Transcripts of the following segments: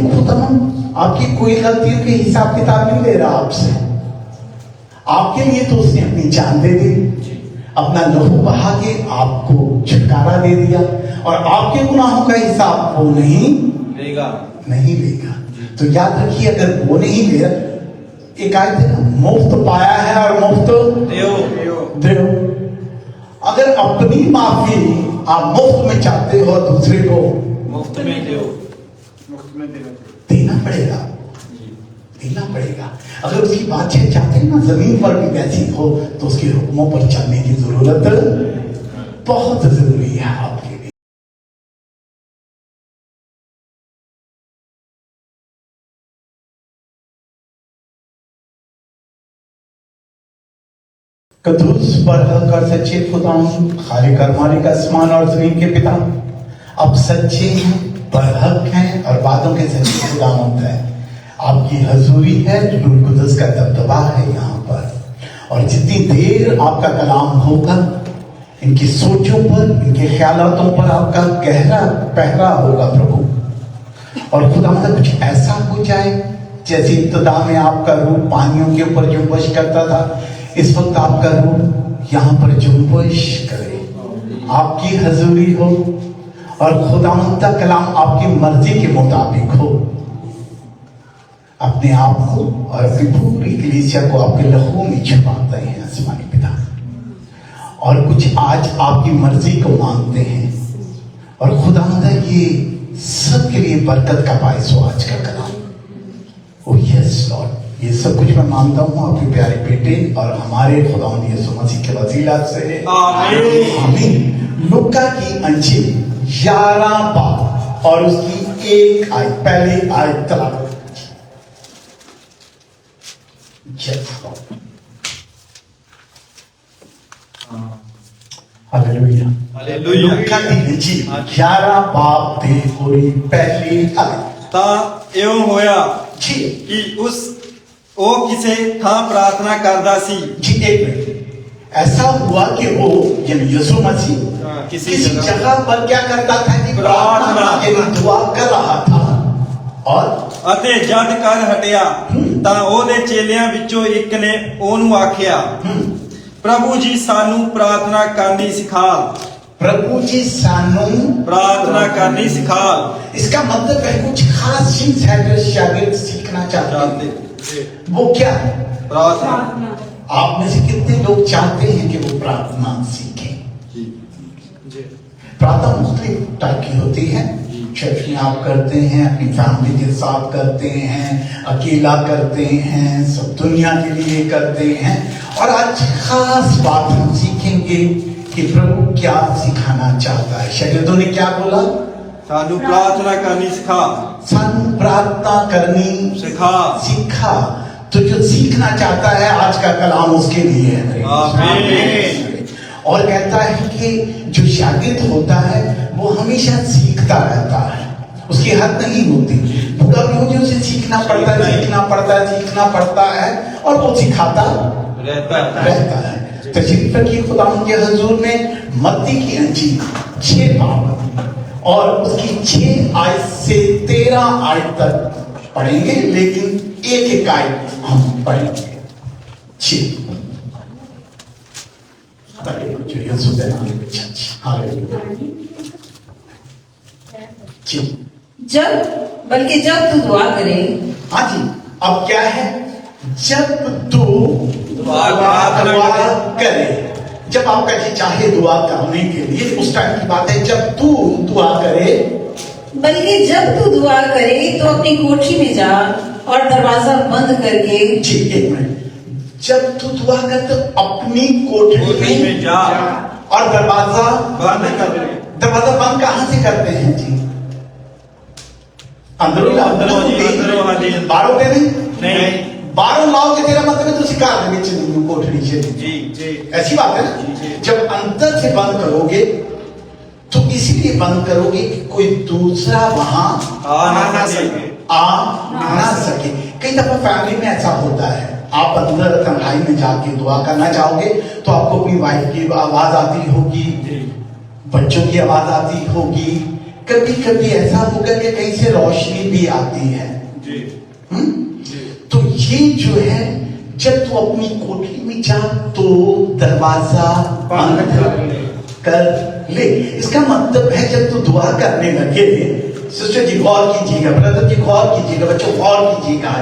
लेकिन खुदा आपकी कोई गलतियों के हिसाब किताब नहीं ले रहा आपसे। आपके लिए तो उसने अपनी जान दे दी, अपना लहू बहा के आपको छुटकारा दे दिया, और आपके गुनाहों का हिसाब वो नहीं लेगा। तो याद रखिए, अगर वो नहीं ले, एक आयत है ना, मुफ्त पाया है और मुफ्त दो। अगर अपनी माफी आप मुफ्त में चाहते हो, दूसरे को मुफ्त में देना पड़ेगा। अगर उसकी बातचीत चाहते हैं ना जमीन पर भी वैसी हो, तो उसके हुक्मों पर चलने की जरूरत बहुत जरूरी है आपके लिए। कदूस बरहक और सच्चे खुदावंद, खालिक और मालिक आसमान और जमीन के पिता, आप सच्चे हैं, बरहक हैं और बातों के सच्चे खुदावंद हैं। आपकी हजूरी है, रूह कुदस का दबदबा है यहाँ पर, और जितनी देर आपका कलाम होगा, इनकी सोचों पर, इनके ख्यालातों पर आपका गहरा पहरा होगा प्रभु। और खुदावंद कुछ ऐसा हो जाए जैसे इब्तिदा में आपका रूह पानियों के ऊपर जुम्बश करता था, इस वक्त आपका रूह यहाँ पर जुम्बश करे, आपकी हजूरी हो, और खुदावंद का कलाम आपकी मर्जी के मुताबिक हो। अपने आप को और अपनी पूरी कलीसिया को आपके लहू में छुपाते हैं आसमानी पिता, और कुछ आज आपकी मर्जी को मांगते हैं। और खुदावंद ये सबके लिए बरकत का बायस हो आज का कलाम। ओ यस लॉर्ड, ये सब कुछ मैं मानता हूँ आपके प्यारे बेटे और हमारे खुदावंद यीशु मसीह के वसीला से, आमीन। लूका की अंजील 11 बाब और उसकी 1 आयत, पहली आयत तलाक। हालेलुया। लूका की अंजील 11 बाब ਦੀ पूरी पहली आयत। ਤਾਂ ਇਉਂ ਹੋਇਆ जी ਕਿ ਉਹ ਕਿਸੇ ਥਾਂ ਪ੍ਰਾਰਥਨਾ ਕਰਦਾ ਸੀ। जी एक मिनट, ऐसा हुआ कि वो यानी यीशु मसीह किसी जगह पर क्या करता था कि प्रार्थना के लिए दुआ कर रहा था, और ਅਤੇ ਜਦ ਕਰ ਹਟਿਆ ਤਾਂ ਉਹਦੇ ਚੇਲਿਆਂ ਵਿੱਚੋਂ ਇੱਕ ਨੇ ਉਹਨੂੰ ਆਖਿਆ, ਪ੍ਰਭੂ ਜੀ ਸਾਨੂੰ ਪ੍ਰਾਰਥਨਾ ਕਰਨੀ ਸਿਖਾ। प्रभु जी सानू प्रार्थना करनी सिखा। इसका मतलब है कुछ खास चीज है जो शागिर्द सीखना चाहते हैं। वो क्या है? प्रार्थना। आप में से कितने लोग चाहते हैं कि वो प्रार्थना सीखें? प्रार्थना मुख्तलिफ टाइप की होती है। चर्च में आप करते हैं, अपनी फैमिली के साथ करते हैं, अकेला करते हैं, सब दुनिया के लिए करते हैं। और आज खास बात हम सीखेंगे कि प्रभु क्या सिखाना चाहता है। शागिर्दों ने क्या बोला? सानू प्रार्थना करनी सिखा। सानू प्रार्थना करनी सिखा। तो जो सीखना चाहता है आज का कलाम उसके लिए है। आमीन। और कहता है कि जो शागिर्द होता है वो हमेशा सीखता रहता है, उसकी हद नहीं होती। बूढ़ा भी हो उसे सीखना पड़ता है और वो सिखाता रहता है। तशरीफ रखिए खुदावंद के हुजूर में मत्ती की अंजील 6 बाब और उसकी 6 आयत से 13 आयत तक पढ़ेंगे, लेकिन एक आयत हम पढ़ेंगे। 6 जब तू दुआ करे। हाँ जी, अब क्या है? जब तू दुआ करे, जब आपका जी चाहे दुआ करने के लिए, उस टाइम की बात है। जब तू दुआ करे, बल्कि जब तू दुआ करे तो अपनी कोठरी में जा और दरवाजा बंद करके। जी एक मिनट, जब तू दुआ कर तो अपनी कोठरी में जा और दरवाजा बंद कर। दरवाजा बंद कहाँ से करते हैं जी? अंदरों बाहरों के नहीं, बाहरों लाओगे तेरा मतलब है तो शिकार में चलेंगे कोठरी से। जी ऐसी बात है ना। जब अंदर से बंद करोगे तो इसीलिए बंद करोगे कि कोई दूसरा वहां आ ना सके। कई दफा फैमिली में ऐसा होता है, आप अंदर तन्हाई में जाके दुआ करना चाहोगे तो आपको अपनी वाइफ की आवाज आती होगी, बच्चों की आवाज आती होगी, कभी कभी ऐसा होगा कि कहीं से रोशनी भी आती है। जी तो ये जो है, जब तू अपनी कोठरी में जा तो दरवाजा बंद कर ले। इसका मतलब है जब तू दुआ करने लगे, सिस्टर जी गौर कीजिएगा, ब्रदर जी गौर कीजिएगा, बच्चों गौर कीजिएगा,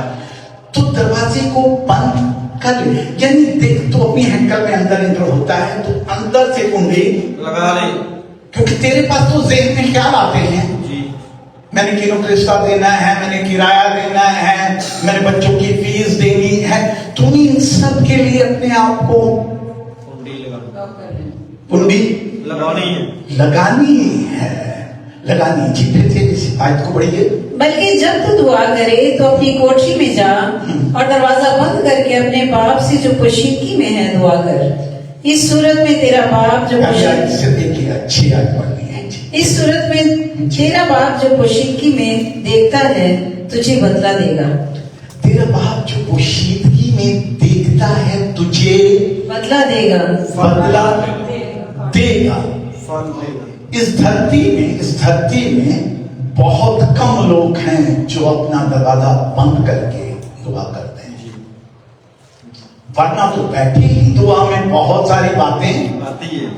तो दरवाजे को बंद कर ले। यानी देख, तू अपनी हैंकल में अंदर एंटर होता है तो अंदर से कुंडी लगा ले, क्योंकि तेरे पास तो ज़हन में ख्याल आते हैं, मैंने किलो रिश्ता देना है, मैंने किराया देना है, मेरे बच्चों की फीस देनी है। तुम इन सब के लिए अपने आप को कुंडी लगानी है। जी फिर से इस आयत को पढ़िए। बल्कि जब तू दुआ करे तो अपनी कोठरी में जा और दरवाजा बंद करके अपने बाप से जो पोशीदगी में है दुआ कर। इस सूरत में तेरा बाप जो अच्छी आयत पढ़नी है। इस सूरत में तेरा बाप जो पोशीदगी में देखता है तुझे बदला देगा। तेरा बाप जो पोशीदगी में देखता है तुझे बदला देगा। बदला देगा। इस धरती में बहुत कम लोग हैं जो अपना दरवाजा बंद करके दुआ करते हैं, वरना तो बैठे ही दुआ में बहुत सारी बातें आती है,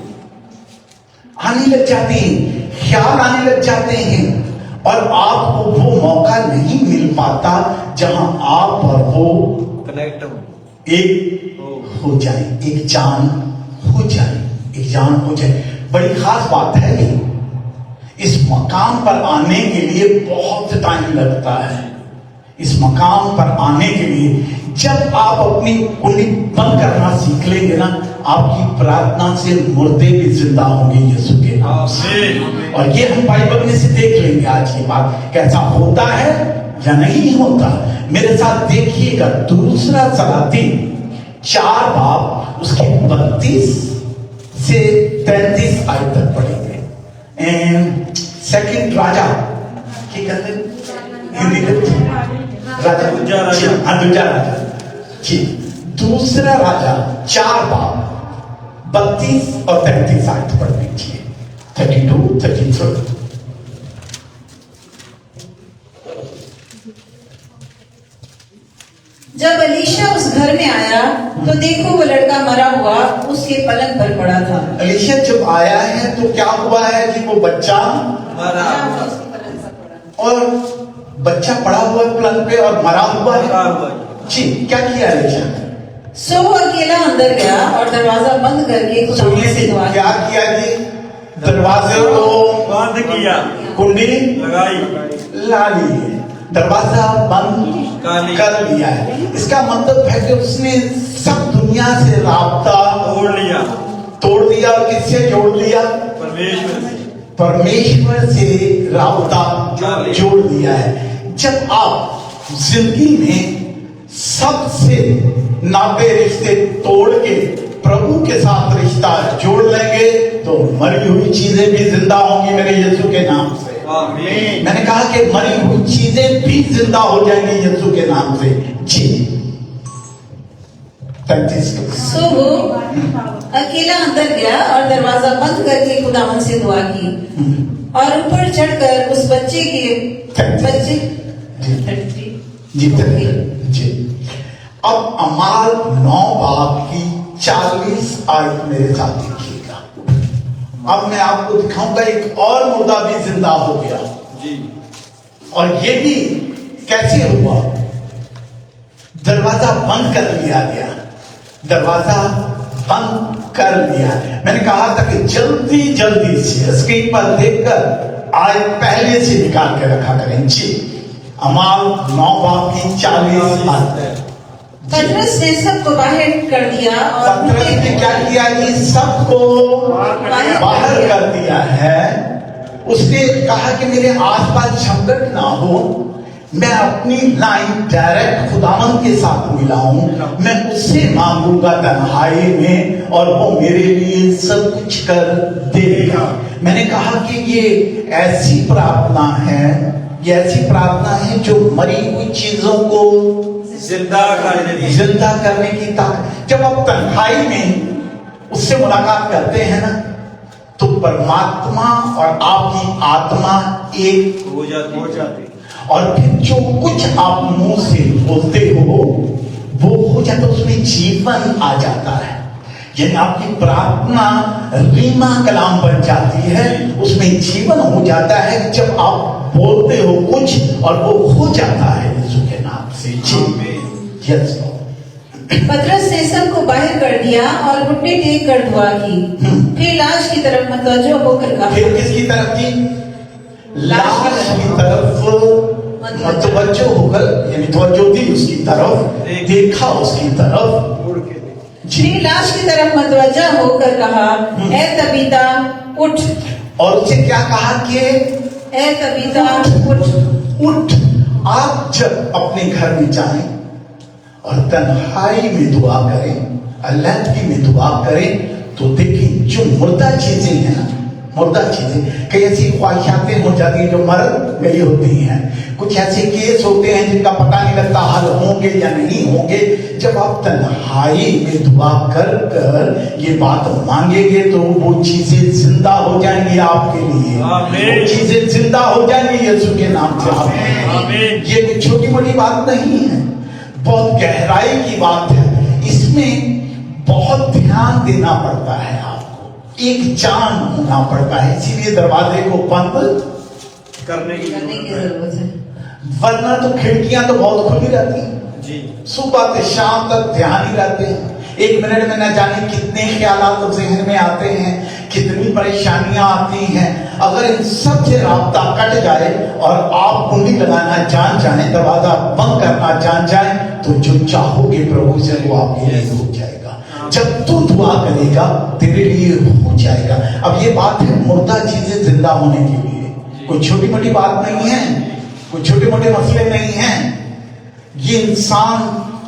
आने लग जाती हैं, ख्याल आने लग जाते हैं, और आपको वो मौका नहीं मिल पाता जहां आप और वो कनेक्ट एक हो जाए, एक जान हो जाए। बड़ी खास बात है ये। इस मकाम पर आने के लिए बहुत टाइम लगता है। इस मकाम पर आने के लिए जब आप अपनी कुंडी बंद करना सीख लेंगे ना, आपकी प्रार्थना से मुर्दे भी जिंदा होंगे यीशु के नाम से। और ये हम बाइबल में से देख लेंगे आज की बात कैसा होता है या नहीं होता। मेरे साथ देखिएगा, दूसरा सलाती 4 बाब उसकी 32 से 33 आयत तक पढ़ेंगे। सेकंड राजा क्या कहते हैं, दूजा राजा जी, दूसरा राजा 4 बाब 32 और 33 आयत पढ़ लीजिए। 32, 33। जब एलीशा उस घर में आया तो देखो वो लड़का मरा हुआ उसके पलंग पर पड़ा था। एलीशा जब आया है तो क्या हुआ है कि वो बच्चा मरा और बच्चा पड़ा हुआ है पलंग पे और मरा हुआ है। जी, क्या किया एलीशा? सो वो अकेला अंदर गया और दरवाजा बंद करके खुदावंद से दुआ की। क्या किया जी? दरवाजे को बंद किया, कुंडी लगाई, ला ली, दरवाजा बंद कर लिया है। इसका मतलब है कि उसने सब दुनिया से राब्ता तोड़ दिया। और किससे जोड़ लिया? परमेश्वर से राब्ता जोड़ दिया है। जब आप जिंदगी में सबसे नाते रिश्ते तोड़ के प्रभु के साथ रिश्ता जोड़ लेंगे तो मरी हुई चीजें भी जिंदा होंगी मेरे यीशु के नाम से। मैंने कहा कि मरी हुई चीजें भी जिंदा हो जाएंगी यीशु के नाम से। जी, 35। सो वो अकेला अंदर गया और दरवाजा बंद करके खुदावंद से दुआ की और ऊपर चढ़कर उस बच्चे जी। अब अमाल 9 बाब की 40 आयत मेरे साथ देखिएगा। अब मैं आपको दिखाऊंगा एक और मुर्दा भी जिंदा हो गया जी। और ये भी कैसे हुआ? दरवाजा बंद कर लिया गया, दरवाजा बंद कर लिया। मैंने कहा था कि जल्दी जल्दी से स्क्रीन पर देखकर आयत पहले से निकाल के रखा करें। जी, अमाल 9 बाब की 40 आयत। पतरस ने सबको बाहर कर दिया और पतरस ने क्या किया? ये सबको बाहर कर दिया है। उसने कहा कि मेरे आसपास झपट ना हो, मैं अपनी लाइन डायरेक्ट खुदावंद के साथ मिलाऊं, मैं उससे मांगूंगा तन्हाई में और वो मेरे लिए सब कुछ कर देगा। मैंने कहा कि ये ऐसी प्रार्थना है जो मरी हुई चीजों को जिंदा करने की ताकत। जब आप तन्हाई में उससे मुलाकात करते हैं ना, तो परमात्मा और आपकी आत्मा एक हो जाती। और फिर जो कुछ आप मुंह से बोलते हो वो हो जाता, उसमें जीवन आ जाता है। यानी आपकी प्रार्थना रीमा कलाम बन जाती है, उसमें जीवन हो जाता है। जब आप बोलते हो कुछ और वो हो जाता है यीशु के नाम से। जी यस। पतरस ने सबको बाहर कर दिया और घुटने टेक कर दुआ की। फिर लाश की तरफ मतवज्जो होकर कहा, फिर किसकी तरफ की? लाश की तरफ मतवज्जो होकर, यानी तवज्जो दी उसकी तरफ, देखा उसकी तरफ। फिर लाश की तरफ मतवज्जा होकर कहा, ए तबीता उठ। और उसे क्या कहा कि ए तबीता उठ। आप जब अपने घर में जाएं और तन्हाई में दुआ करें, अलग में दुआ करें, तो देखिए जो मुर्दा चीजें हैं ना, मुर्दा चीजें, कई ऐसी ख्वाहिशातें हो जाती हैं जो मर गई होती हैं। कुछ ऐसे केस होते हैं जिनका पता नहीं लगता हल होंगे या नहीं होंगे। जब आप तन्हाई में दुआ कर कर ये बात मांगेंगे तो वो चीजें जिंदा हो जाएंगी आपके लिए। वो चीजें जिंदा हो जाएंगी यीशु के नाम से आपके। ये कोई छोटी मोटी बात नहीं है, बहुत गहराई की बात है। इसमें बहुत ध्यान देना पड़ता है आपको, एक जान होना पड़ता है। इसीलिए दरवाजे को बंद करने की जरूरत है, वरना तो खिड़कियां तो बहुत खुली रहती हैं जी। सुबह से शाम तक ध्यान ही रहते हैं। एक मिनट में न जाने कितने ख्यालात तो जहन में आते हैं, कितनी परेशानियां आती हैं। अगर इन सब से रास्ता कट जाए और आप कुंडी लगाना जान जाए, दरवाजा बंद करना जान जाए, तो जो चाहोगे प्रभु से वो आपके लिए हो जाएगा। जब तू दुआ करेगा तेरे लिए हो जाएगा। अब ये बात है मुर्दा चीजें जिंदा होने के लिए, कोई छोटी मोटी बात नहीं है, कोई छोटे मोटे मसले नहीं हैं। ये इंसान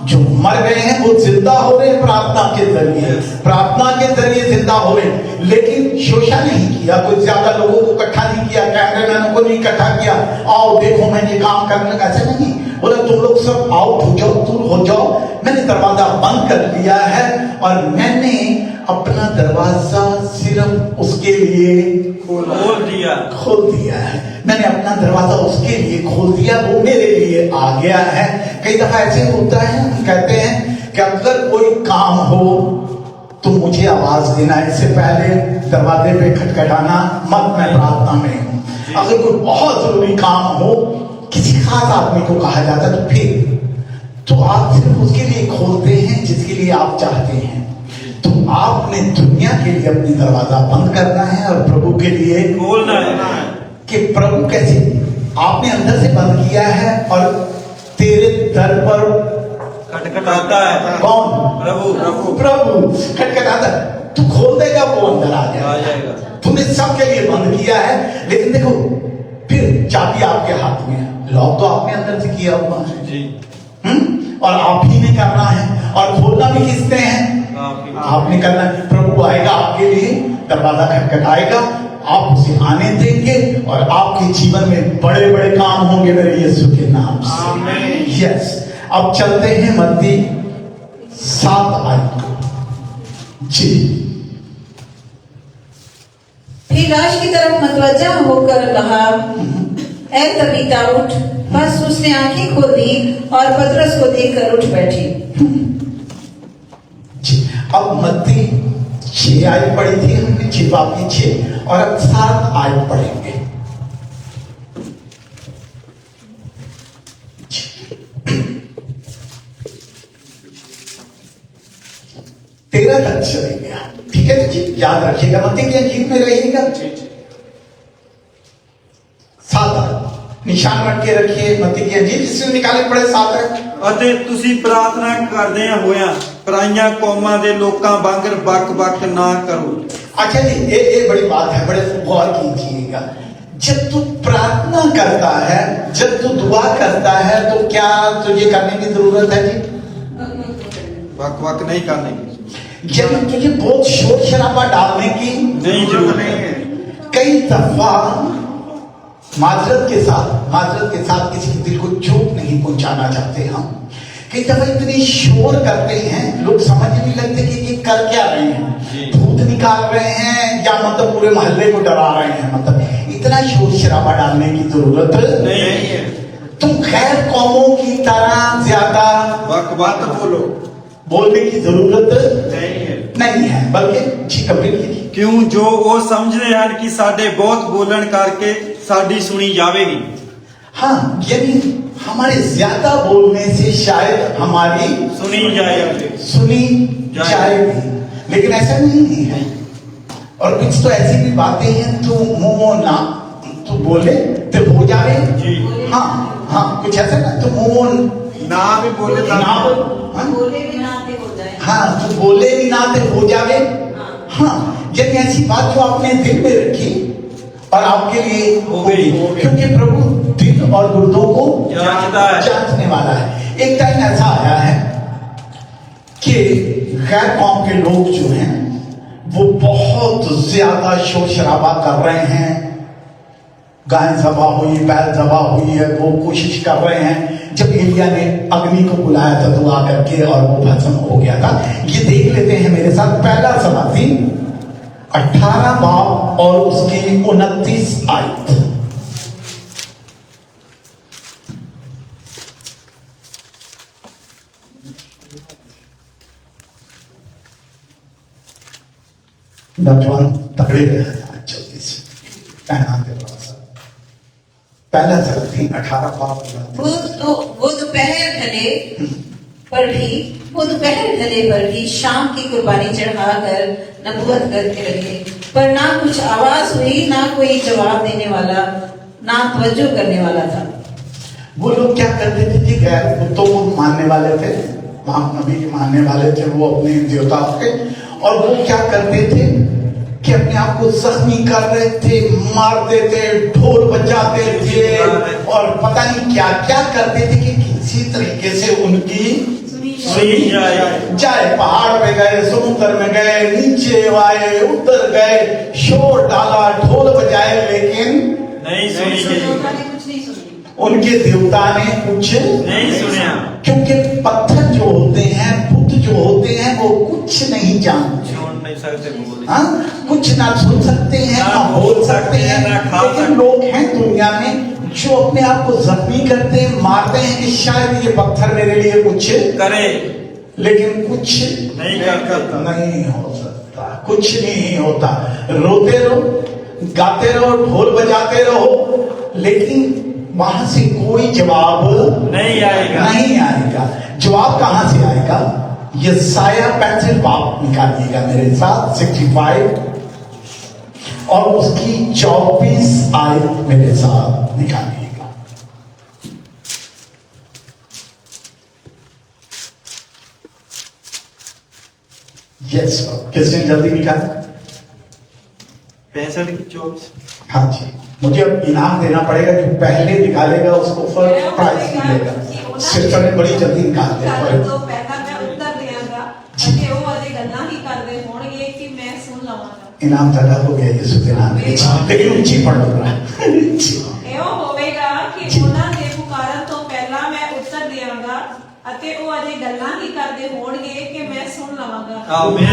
जो मर गए हैं वो जिंदा हो रहे हैं प्रार्थना के जरिए, प्रार्थना के जरिए जिंदा हो रहे हैं। लेकिन शोषा नहीं किया, कोई ज्यादा लोगों को इकट्ठा नहीं किया, कैमरामैनों को नहीं इकट्ठा किया, आओ देखो मैं ये काम करने का, ऐसा नहीं बोला। तुम लोग सब आउट हो जाओ, दूर हो जाओ, मैंने दरवाजा बंद कर दिया है और मैंने अपना दरवाजा सिर्फ उसके लिए खोल दिया है। मैंने अपना दरवाजा उसके लिए खोल दिया, वो मेरे लिए आ गया है। कई दफा ऐसे होता है, हम कहते हैं कि अगर कोई काम हो तो मुझे आवाज देना, इससे पहले दरवाजे पे खटखटाना मत, मैं प्रार्थना में हूं। अगर कोई बहुत जरूरी काम हो, किसी खास आदमी को कहा जाता है, तो फिर तो आप सिर्फ उसके लिए खोलते हैं जिसके लिए आप चाहते हैं। तो आपने दुनिया के लिए अपनी दरवाजा बंद करना है और प्रभु के लिए खोलना है। कि प्रभु कैसे आपने अंदर से बंद किया है और तेरे दर पर खटखटाता है कौन? प्रभु खटखटाता, तू खोल देगा वो अंदर आ जाएगा। तूने सबके लिए बंद किया है, लेकिन देखो फिर चाबी आपके हाथ में है, लॉक तो आपने अंदर से किया हुआ है जी। और आप ही ने करना है, और खोलना भी किसने है? आपने करना है। प्रभु आएगा आपके लिए, दरवाजा खटखटाएगा, आप उसे आने देंगे और आपके जीवन में बड़े बड़े काम होंगे मेरे यीशु के नाम से। यस। अब चलते हैं मत्ती 7 आयत को। जी। फिर लाश की तरफ मतवज्जा होकर कहा, ए तबीता उठ। बस उसने आंखें खोल दी और पतरस को देखकर उठ बैठी। जी। अब मत्ती 6 आयत पढ़ी थी हमने, 6 बाकी 6, और अब 7 आयत पढ़ेंगे। 13 तक चलेंगे, ठीक है जी, याद रखिएगा, मत्ती की अंजील में रहिएगा। 7 निशान रख के रखिए, मत्ती की अंजील जिससे निकाले पड़े 7। ਅਤੇ ਤੁਸੀਂ ਪ੍ਰਾਰਥਨਾ ਕਰਦਿਆਂ ਹੋਇਆਂ ਪਰਾਈਆਂ ਕੌਮਾਂ ਦੇ ਲੋਕਾਂ ਵਾਂਗਰ ਬਕ ਨਾ ਕਰੋ। अच्छा जी, ये बड़ी बात है, बड़े गौर कीजिएगा। जब तू प्रार्थना करता है, जब तू दुआ करता है, तो क्या तुझे करने की जरूरत है जी? बक नहीं करने की, जब तुझे बहुत शोर शराबा डालने की नहीं जरूरत है। कई दफा माजरत के साथ किसी के दिल को चोट नहीं पहुंचाना चाहते हम। कई दफा इतनी शोर करते हैं, लोग समझ नहीं लगते कि ये कर क्या रहे हैं, भूत निकाल रहे हैं या मतलब पूरे मोहल्ले को डरा रहे हैं। मतलब इतना शोर शराबा डालने की जरूरत नहीं है। तुम गैर कौमों की तरह ज्यादा बकवास बोलो बोलने की जरूरत नहीं है। बल्कि जी कंप्लीट कीजिए। ਕਿਉਂ ਜੋ ਉਹ ਸਮਝਦੇ ਹਨ ਕਿ ਸਾਡੇ ਬਹੁਤ ਬੋਲਣ ਕਰਕੇ ਸਾਡੀ ਸੁਣੀ ਜਾਵੇਗੀ। हाँ, यानी हमारे ज्यादा बोलने से शायद हमारी सुनी जाएगी। सुनी जाएगी, लेकिन ऐसा नहीं है। और कुछ तो ऐसी भी बातें हैं तू मुंह ना तू बोले तो हो जाए। जी। हाँ हाँ, कुछ ऐसा ना तू मुंह ना भी बोले ना बोल, हाँ? बोले भी ना ते हो जाए। हाँ, तू बोले भी ना तो हो जावे। हाँ, यानी ऐसी बात जो आपने दिल में रखी और आपके लिए हो गई। क्योंकि प्रभु दिल और गुर्दों को जांचता है। जांचने वाला है। एक टाइम ऐसा आया है कि गैर कौम के लोग जो हैं वो बहुत ज्यादा शोर शराबा कर रहे हैं। गाय सभा हुई, बैल सभा हुई है, वो कोशिश कर रहे हैं। जब एलिया ने अग्नि को बुलाया था तो आकर के और वो भस्म हो गया था। ये देख लेते हैं मेरे साथ पहला समाधि 18 बाब और उसकी 29 आयत। नौजवान तगड़े रहे जल्दी से पहना दे पहला समाधि 18 बाब। वो दोपहर ढले पर भी शाम की कुर्बानी चढ़ाकर नबूवत करते रहे, पर ना कुछ आवाज हुई, ना कोई जवाब देने वाला, ना तवज्जो करने वाला था। वो लोग क्या करते थे कि गैर बुतों को मानने वाले थे, मोहम्मद नबी के मानने वाले थे, वो अपने देवताओं के, और वो क्या करते थे कि अपने आप को जख्मी कर रहे थे, मारते थे, ढोल बजाते थे और पता नहीं क्या क्या करते थे कि किसी तरीके से उनकी सुनी जाए। पहाड़ पे गए, समुद्र में गए, नीचे आए, उतर गए, शोर डाला, ढोल बजाए, लेकिन नहीं सुनी गई। उनके देवता ने कुछ नहीं सुना, क्योंकि पत्थर जो होते हैं, बुत जो होते हैं, वो कुछ नहीं जानते। सुन नहीं सकते बोले। हाँ, कुछ ना सुन सकते हैं, ना बोल सकते हैं, ना खा लेकिन सकते। लोग हैं दुनिया में जो अपने आप को जख्मी करते हैं, मारते हैं कि शायद ये पत्थर मेरे लिए कुछ करे, लेकिन कुछ नहीं कर सकता। नहीं हो सकता, कुछ नहीं होता। रोते रहो, गाते रहो, ढोल बजाते रहो, लेकिन वहां से कोई जवाब नहीं आएगा। नहीं आएगा। जवाब कहां से आएगा? यशायाह 65 बाब निकालिएगा मेरे साथ 65 और उसकी 24 आयत मेरे साथ निकालिएगा। यस, किसने जल्दी निकाला? 65 की 24। हाँ जी, मुझे अब इनाम देना पड़ेगा, जो पहले निकालेगा उसको फर्स्ट प्राइज मिलेगा। सिस्टर ने बड़ी जल्दी निकाल दिया। तो पहला मैं उत्तर देंगा कि वो अजे गल्ला ही करदे होणगे कि मैं सुन लवांगा। इनाम ज्यादा हो गया यीशु के नाम में, लेकिन ऊंची पढ़ रहा है। ਇਹੋ ਹੋਵੇਗਾ ਕਿ ਉਹਨਾਂ ਦੇ ਪੁਕਾਰਨ ਤੋਂ ਪਹਿਲਾਂ ਮੈਂ ਉੱਤਰ ਦੇਵਾਂਗਾ ਅਤੇ ਉਹ ਅਜੇ ਗੱਲਾਂ ਹੀ ਕਰਦੇ ਹੋਣਗੇ ਕਿ ਮੈਂ ਸੁਣ ਲਵਾਂਗਾ। आमीन।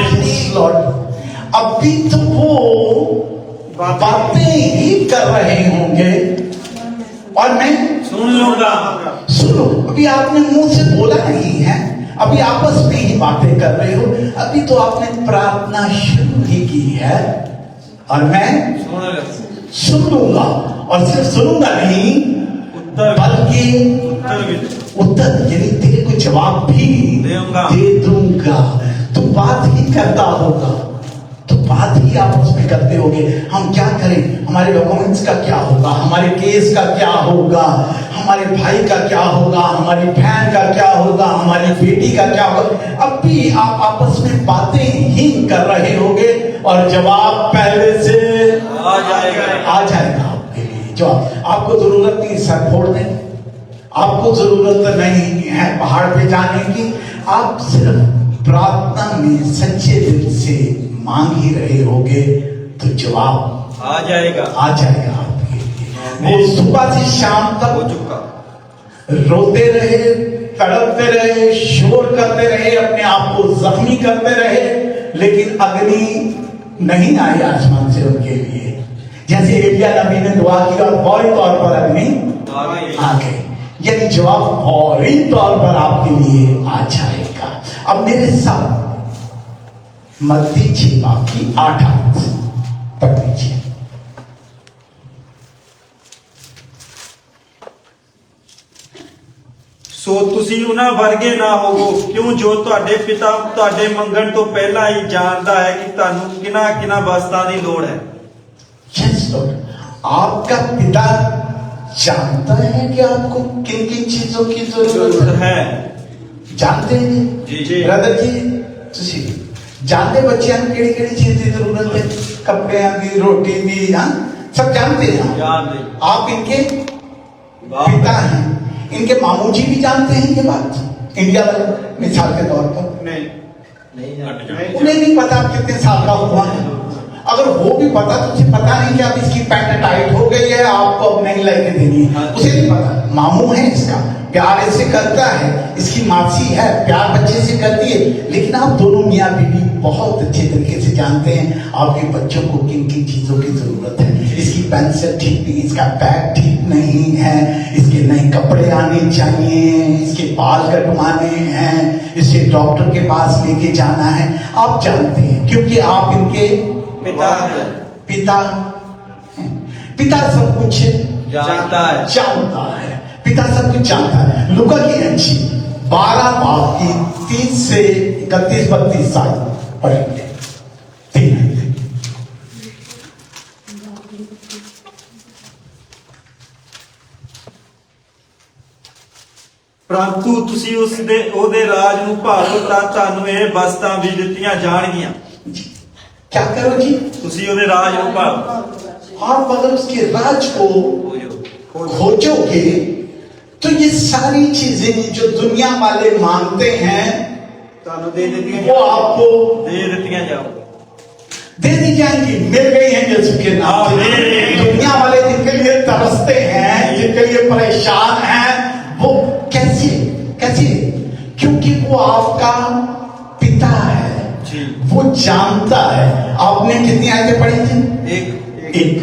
लॉर्ड, अभी तो वो बातें ही कर रहे होंगे और मैं सुन लूंगा। सुनो, अभी आपने मुंह से बोला नहीं है, अभी आपस में ही बातें कर रहे हो। अभी तो आपने प्रार्थना शुरू ही की है और मैं सुन लूंगा, और सिर्फ सुनूंगा नहीं बल्कि उत्तर यानी तेरे को जवाब भी दूंगा। दे दूंगा। तू बात ही करता होगा, तो बात ही आपस में करते होगे। हम क्या करें, हमारे डॉक्यूमेंट्स का क्या होगा, हमारे केस का क्या होगा, हमारे भाई का क्या होगा, हमारी बहन का क्या होगा, हमारी बेटी का क्या होगा। अब भी आप आपस में बातें ही कर रहे होगे और जवाब पहले से आ जाएगा आपके लिए। जवाब आपको जरूरत नहीं सर फोड़ने, आपको जरूरत नहीं है पहाड़ पे जाने की। आप सिर्फ प्रार्थना में सच्चे दिल से मांग ही रहे होगे तो जवाब आ जाएगा आपके लिए। वो सुबह से शाम हो तक चुका। रोते रहे, तड़पते रहे, शोर करते रहे, अपने आप को जख्मी करते रहे, लेकिन अग्नि नहीं आई आसमान से उनके लिए। जैसे एलिया नबी ने दुआ की और फौरी तौर पर अग्नि आ गई, यानी जवाब फौरी तौर पर आपके लिए आ जाएगा। अब मेरे साथ मत्ती 6:8 पढ़ लीजिए। ਸੋ ਤੁਸੀਂ ਉਹਨਾਂ ਵਰਗੇ ਨਾ ਹੋਵੋ, ਕਿਉਂ ਜੋ ਤੁਹਾਡੇ ਪਿਤਾ ਤੁਹਾਡੇ ਮੰਗਣ ਤੋਂ ਪਹਿਲਾਂ ਹੀ ਜਾਣਦਾ ਹੈ ਕਿ ਤੁਹਾਨੂੰ ਕਿਹਨਾਂ ਕਿਹਨਾਂ ਵਸਤਾਂ ਦੀ ਲੋੜ ਹੈ। Yes, Lord. आपका पिता जानता है कि आपको किन किन चीजों की जरूरत है। जानते हैं जी जी ब्रदर जी, ਤੁਸੀਂ जानते बच्चों को केड़ी केड़ी चीज की जरूरत है, कपड़ियां की, रोटी की, हाँ सब जानते हैं। आप इनके पिता हैं, इनके मामू जी भी जानते हैं ये बात, इंडिया वाले मिसाल के तौर पर। उन्हें नहीं पता आप कितने साल का हुआ है। अगर वो भी पता तो उसे पता नहीं कि अब इसकी पैंट टाइट हो गई है, आपको अब नहीं लेके देनी है, उसे नहीं पता। मामू है, इसका प्यार इससे करता है, इसकी मासी है, प्यार बच्चे से करती है, लेकिन आप दोनों मियाँ बीवी बहुत अच्छे तरीके से जानते हैं आपके बच्चों को किन किन चीजों की जरूरत है। इसकी पेंसिल ठीक नहीं, इसका बैग ठीक नहीं है, इसके नए कपड़े आने चाहिए, इसके बाल कटवाने हैं, इसे डॉक्टर के पास लेके जाना है। आप जानते हैं क्योंकि आप इनके पिता पिता सब कुछ जानता है। पिता सब कुछ जानता है। लूका की अंशी 12 की 30 से 31-32 साल पढ़ेंगे। ਪਰੰਤੂ ਤੁਸੀਂ ਉਹਦੇ ਰਾਜ ਨੂੰ ਭਾਲੋ ਤਾਂ ਤੁਹਾਨੂੰ ਇਹ ਵਸਤਾਂ ਵੀ ਦਿੱਤੀਆਂ ਜਾਣਗੀਆਂ। क्या करो जी? ਤੁਸੀਂ ਉਹਦੇ ਰਾਜ ਨੂੰ ਭਾਲੋ। आप अगर उसके राज को खोजोगे तो ये सारी चीजें जो दुनिया वाले मांगते हैं ਤੁਹਾਨੂੰ ਦੇ ਦਿੱਤੀਆਂ वो आपको दे ਦਿੱਤੀਆਂ जाओ, दे दी जाएंगी, मिल गई हैं यीशु के नाम से। दुनिया वाले जिनके लिए तरसते हैं, जिनके लिए परेशान हैं, वो कैसे कैसे? क्योंकि वो आपका पिता है, वो जानता है। आपने कितनी आयतें पढ़ी थी? एक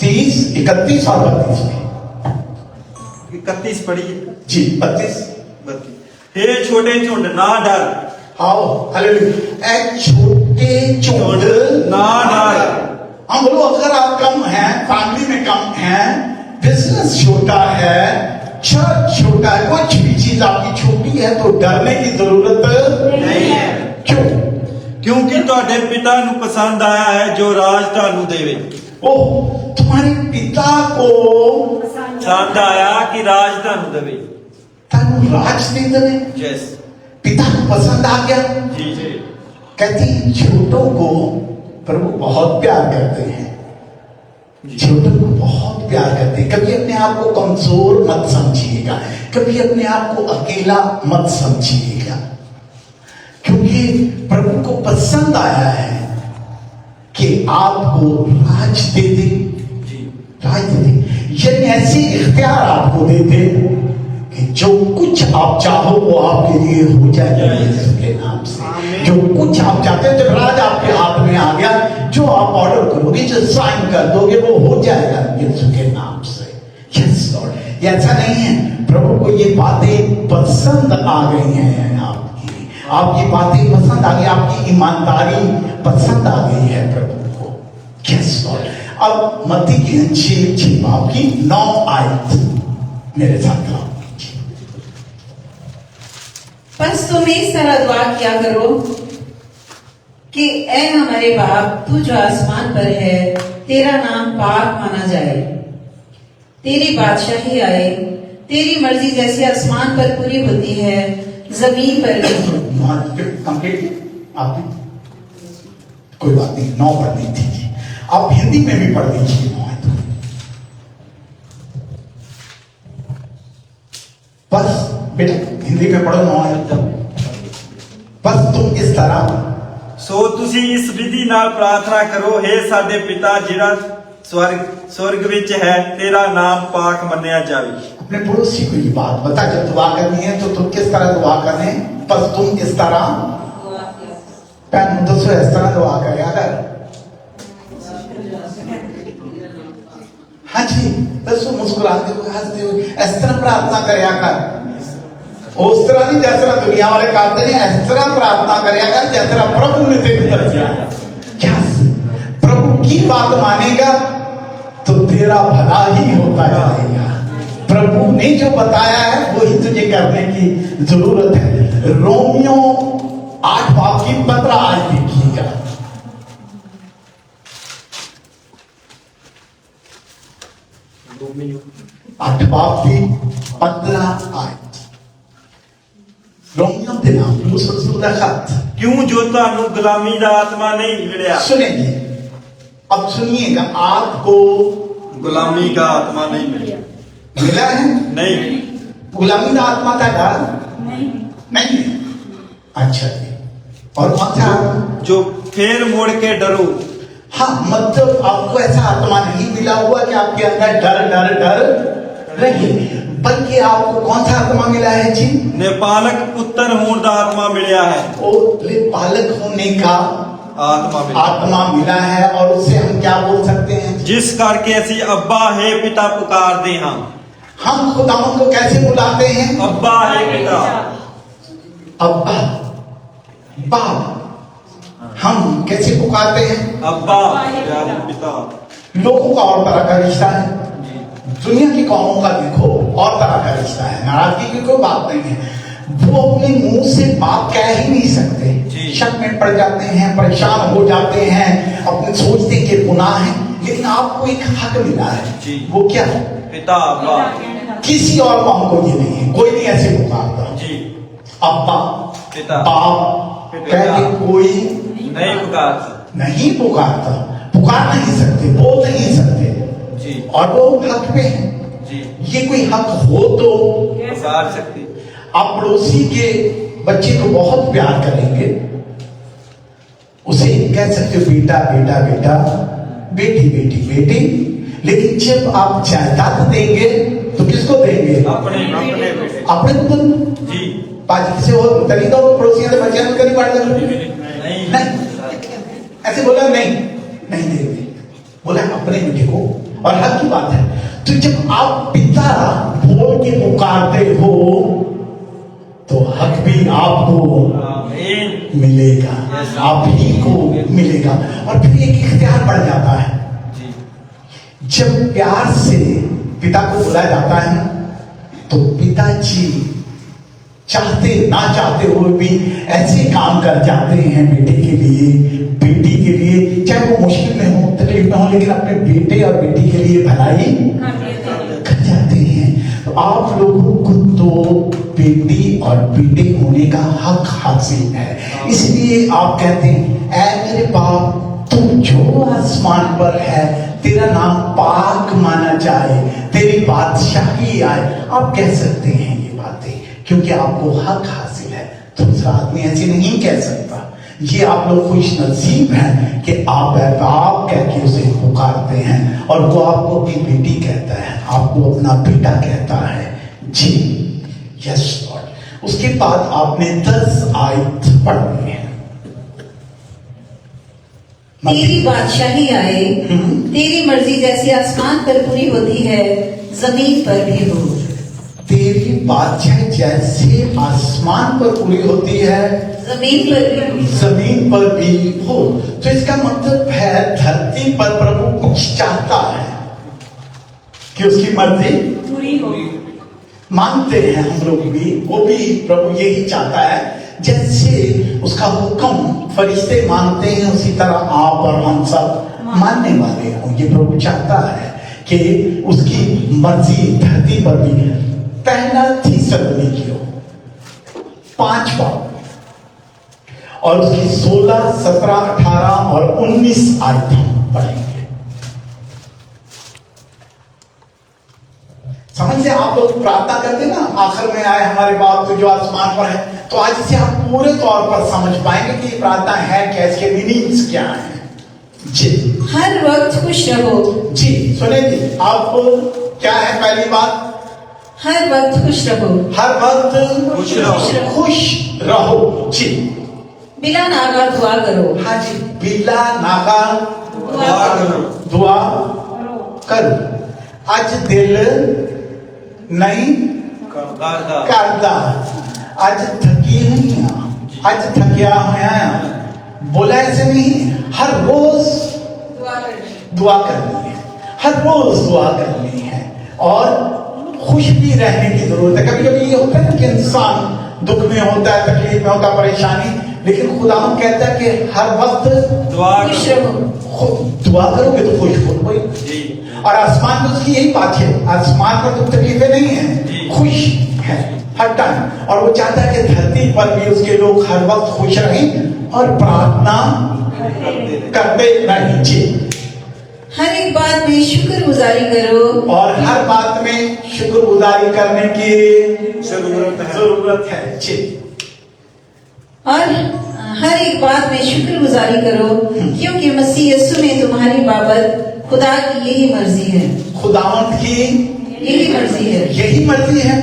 30, 31 और 32 में। 31 पढ़ी जी 32। हे छोटे झुंड ना डर। आओ हालेलुया। एक छोटे झुंड ना डर। हम बोलो अगर आप कम हैं, फैमिली में कम हैं, बिजनेस छोटा है, चर्च छोटा है, कुछ भी चीज आपकी छोटी है तो डरने की जरूरत नहीं है। क्यों? क्योंकि ਤੁਹਾਡੇ पिता ਨੂੰ पसंद आया है जो राज ਤੁਹਾਨੂੰ देवे। ओह, तुम्हारे पिता को पसंद आया कि राज ਤੁਹਾਨੂੰ देवे। तानु राज दे देवे। यस, पिता को पसंद आ गया। जी जी। कहती छोटों को प्रभु बहुत प्यार करते हैं, छोटों को बहुत प्यार करते हैं। कभी अपने आप को कमजोर मत समझिएगा, कभी अपने आप को अकेला मत समझिएगा, क्योंकि प्रभु को पसंद आया है कि आपको राज दे दे, राज दे दे। यानी ऐसे इख्तियार आपको दे दे कि जो कुछ आप चाहो वो आपके लिए हो जाएगा यीशु के नाम से। जो कुछ आप चाहते हो, जब राज आपके हाथ में आ गया, जो आप ऑर्डर करोगे, जो साइन कर दोगे, वो हो जाएगा यीशु के नाम से। Yes Lord. ऐसा नहीं है, प्रभु को ये बातें पसंद आ गई हैं, आपकी बातें पसंद आ गई, आपकी ईमानदारी पसंद आ गई है प्रभु को। Yes Lord. अब मत्ती की अंशील 6 की 9 आयत मेरे साथ लाओ। बस तुम इस तरह दुआ किया करो कि ऐ हमारे बाप, तू जो आसमान पर है, तेरा नाम पाक माना जाए, तेरी बादशाही आए, तेरी मर्जी जैसे आसमान पर पूरी होती है जमीन पर भी। कंप्लीट आपने कोई बात नहीं, 9 पढ़ दी थी। आप हिंदी में भी पढ़ लीजिए 9 आयत। बस बेटा हिंदी में पढ़ो 9 आयत। बस तुम इस तरह सो ਤੁਸੀਂ ਇਸ ਵਿਧੀ ਨਾਲ ਪ੍ਰਾਰਥਨਾ ਕਰੋ, हे ਸਾਡੇ ਪਿਤਾ ਜਿਹੜਾ स्वर्ग विच है, तेरा नाम पाक मन्या जावे। अपने पड़ोसी को ये बात बता, जब दुआ करनी है तो तुम किस इस तरह दुआ करें, बस तुम इस तरह पैन तो इस तरह दुआ करें अगर, हाँ जी, बस मुस्कुराते हुए हंसते हुए इस तरह प्रार्थना करे कर, उस तरह नहीं जिस तरह दुनिया वाले करते हैं, इस तरह प्रार्थना करे कर जिस तरह प्रभु ने तेरी किया। क्या प्रभु की बात मानेगा तो तेरा भला ही होता जाएगा। प्रभु ने जो बताया है वही तुझे करने की जरूरत है। रोमियो 8 बाब की 15 आयत देखिएगा। आठ बाब की 15 आयत। रोमियो ਦੇ ਨਾਮ ਨੂੰ ਦਾ खत। क्यों जो ਤੁਹਾਨੂੰ गुलामी ਦਾ आत्मा नहीं मिला? सुनेंगे, अब सुनिएगा, आपको गुलामी का आत्मा नहीं मिला। मिला है? नहीं। गुलामी का आत्मा था डर? नहीं। अच्छा जी, और कौन सा? जो फिर मुड़ के डरो। हाँ, मतलब आपको ऐसा आत्मा नहीं मिला हुआ कि आपके अंदर डर डर डर रहे, बल्कि आपको कौन सा आत्मा मिला है जी? नेपालक पुत्र होने का आत्मा मिला है। ओ पालक होने का आत्मा मिला है। और उससे हम क्या बोल सकते हैं? जिस करके ऐसी अब्बा है पिता पुकार दे। हम खुदावन को कैसे बुलाते हैं? अब्बा है पिता। अब्बा, बाप। हम कैसे पुकारते हैं? अब्बा पिता। लोगों का और तरह का रिश्ता है, दुनिया की कौमों का देखो और तरह का रिश्ता है। नाराजगी की कोई बात नहीं है, वो अपने मुंह से बात कह ही नहीं सकते, शक में पड़ जाते हैं, परेशान हो जाते हैं, अपने सोचते कि गुनाह है। लेकिन आपको एक हक मिला है, वो क्या? पिता अब्बा। किसी और कौम को ये नहीं है, कोई नहीं ऐसे पुकारता। अब्बा पिता बाप कह के कोई नहीं पुकारता, नहीं पुकारता, पुकार नहीं सकते, बोल नहीं सकते जी। और वो हक पे है जी। ये कोई हक हो तो पुकार सकते। आप पड़ोसी के बच्चे को बहुत प्यार करेंगे, उसे कह सकते हो बेटा बेटा बेटा, बेटी बेटी बेटी, लेकिन जब आप जायदाद देंगे तो किसको देंगे? अपने को जी। पाजी से वो तरीका पड़ोसियों के बच्चे को नहीं पढ़ नहीं, ऐसे बोला नहीं देंगे, बोला अपने बेटे को। और हक की बात है, तो जब आप पिता बोल के पुकारते हो तो हक भी आपको मिलेगा, आप ही को मिलेगा। और फिर एक इख्तियार बढ़ जाता है, जब प्यार से पिता को बुलाया जाता है तो पिताजी चाहते ना चाहते हुए भी ऐसे काम कर जाते हैं बेटे के लिए, बेटी के लिए, चाहे वो मुश्किल में हो, तकलीफ में हो, लेकिन अपने बेटे और बेटी के लिए भलाई कर जाते हैं। तो आप लोगों को तो बेटी और बेटे होने का हक हासिल है, इसलिए आप कहते हैं ऐ मेरे बाप तू जो आसमान पर है, तेरा नाम पाक माना जाए, तेरी बादशाही आए। आप कह सकते हैं ये बातें क्योंकि आपको हक हासिल है, दूसरा आदमी ऐसे नहीं कह सकता। ये आप लोग खुश नसीब हैं कि आप बाप कह के उसे पुकारते हैं और वो आपको अपनी बेटी कहता है, आपको अपना बेटा कहता है जी। Yes Lord. उसके बाद आपने 10 आयत पढ़नी है। तेरी बादशाही आए, तेरी मर्जी जैसी आसमान पर पूरी होती है जमीन पर भी हो। तेरी बादशाही जैसे आसमान पर पूरी होती है जमीन पर भी हो। तो इसका मतलब है धरती पर प्रभु कुछ चाहता है कि उसकी मर्जी पूरी हो। मानते हैं हम लोग भी, वो भी प्रभु यही चाहता है, जैसे उसका हुक्म फरिश्ते मानते हैं उसी तरह आप और हम सब मानने वाले हों। ये प्रभु चाहता है कि उसकी मर्जी धरती पर भी। पहला थिस्सलुनीकियों 5 बाब और उसकी 16, 17, 18 और 19 आयत हम पढ़ेंगे। समझ से आप लोग प्रार्थना करते ना, आखिर में आए हमारे बाप तो जो आसमान पर है, तो आज से आप पूरे तौर पर समझ पाएंगे कि प्रार्थना है क्या, इसके मीनिंग्स क्या है जी। हर वक्त खुश रहो जी। सुने जी, आप क्या है पहली बात? हर वक्त खुश रहो, हर वक्त खुश रहो। खुश रहो जी। बिला नागा दुआ करो, हाँ जी, बिला नागा दुआ करो। दुआ करो। अज दिल नहीं करदा करदा, अज थकी नहीं हाँ, अज थकिया होया बोला ऐसे नहीं। हर रोज दुआ करनी है, हर रोज दुआ करनी है और खुश भी रहने की जरूरत है। कभी कभी ये होता है ना कि इंसान दुख में होता है, तकलीफ में होता है, परेशानी, लेकिन खुदा कहता है कि हर वक्त दुआ खुश करो। रहो। दुआ करोगे तो खुश हो कोई। जी और आसमान में उसकी यही बात है, आसमान पर तो तकलीफें नहीं है, खुश है हर टाइम। और वो चाहता है कि धरती पर भी उसके लोग हर वक्त खुश रहें और प्रार्थना करते रहें जी। हर एक बात में शुक्रगुजारी करो, और हर बात में शुक्रगुजारी करने की जरूरत है जी। और हर एक बात में शुक्रगुजारी करो, क्योंकि मसीह यीशु में तुम्हारी बाबत खुदा की यही मर्जी है। खुदावंत की यही मर्जी है। यही मर्जी है।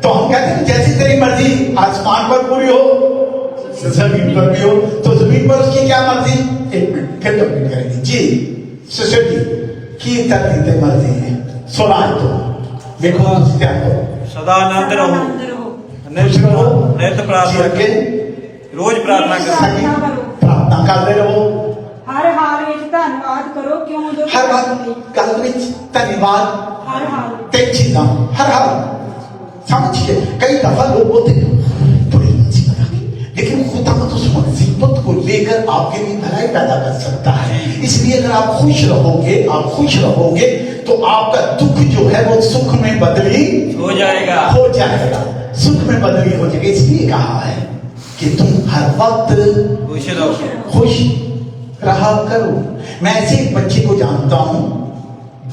तो हम कहते हैं जैसी तेरी मर्जी आसमान पर पूरी हो, जमीन पर भी हो, तो जमीन पर उसकी क्या मर्जी। एक मिनट फिर कंप्लीट करेंगे जी। सिस्टर जी की तरह मर्जी है, सुनाए तो देखो क्या करो। सदा आनंद रहो, खुश रहो, नित प्रार्थना जी के करो, रोज प्रार्थना करो। प्रार्थना करते रहो, हर हाल ਵਿੱਚ ਧੰਨਵਾਦ ਕਰੋ ਕਿਉਂ ਜੋ हर बात गल में धन्यवाद हर हाल कई चीजा हर हाल समझिए। कई दफा लोग बोलते बड़ी मुसीबत आ गई, लेकिन खुदा उस मुसीबत को लेकर आपके लिए भलाई पैदा कर सकता है। इसलिए अगर आप खुश रहोगे तो आपका दुख जो है वो सुख में बदली हो जाएगा। सुख में बदली हो जाएगी। इसलिए कहा है कि तुम हर वक्त खुश रहो। खुश रहा करो। मैं ऐसे एक बच्चे को जानता हूं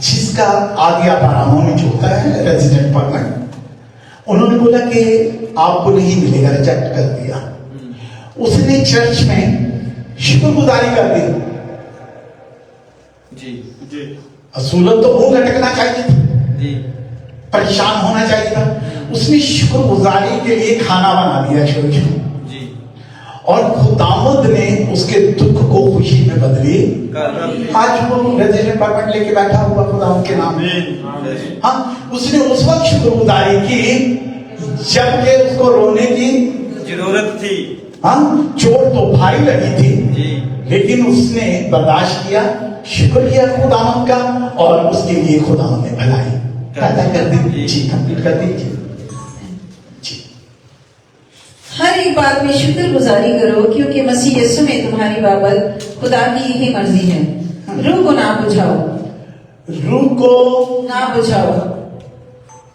जिसका आगे पारामो में जो होता है रेजिडेंट परमानेंट, उन्होंने बोला कि आपको नहीं मिलेगा, रिजेक्ट कर दिया। उसने चर्च में शुक्रगुजारी कर दी। जी असूलन तो वो लटकना चाहिए था, जी परेशान होना चाहिए था। उसने शुक्रगुजारी के लिए खाना बना दिया चर्च में, जी और खुदावंद ने उसके दुख को खुशी में बदली। कर आज वो रेजिडेंट परमिट लेके बैठा हुआ खुदावंद के नाम में। हाँ, उसने उस वक्त शुक्रगुजारी की जबकि उसको रोने की जरूरत थी। हाँ, चोट तो भारी लगी थी, जी लेकिन उसने बर्दाश्त किया, शुक्र किया खुदावंद का, और उसके लिए खुदावंद ने भलाई पैदा कर दी जी। कंप्लीट कर दीजिए जी। हर एक बात में शुक्रगुजारी करो, क्योंकि मसीह यीशु में तुम्हारी बाबत खुदा की यही मर्जी है। रूह को ना बुझाओ, रूह को ना बुझाओ।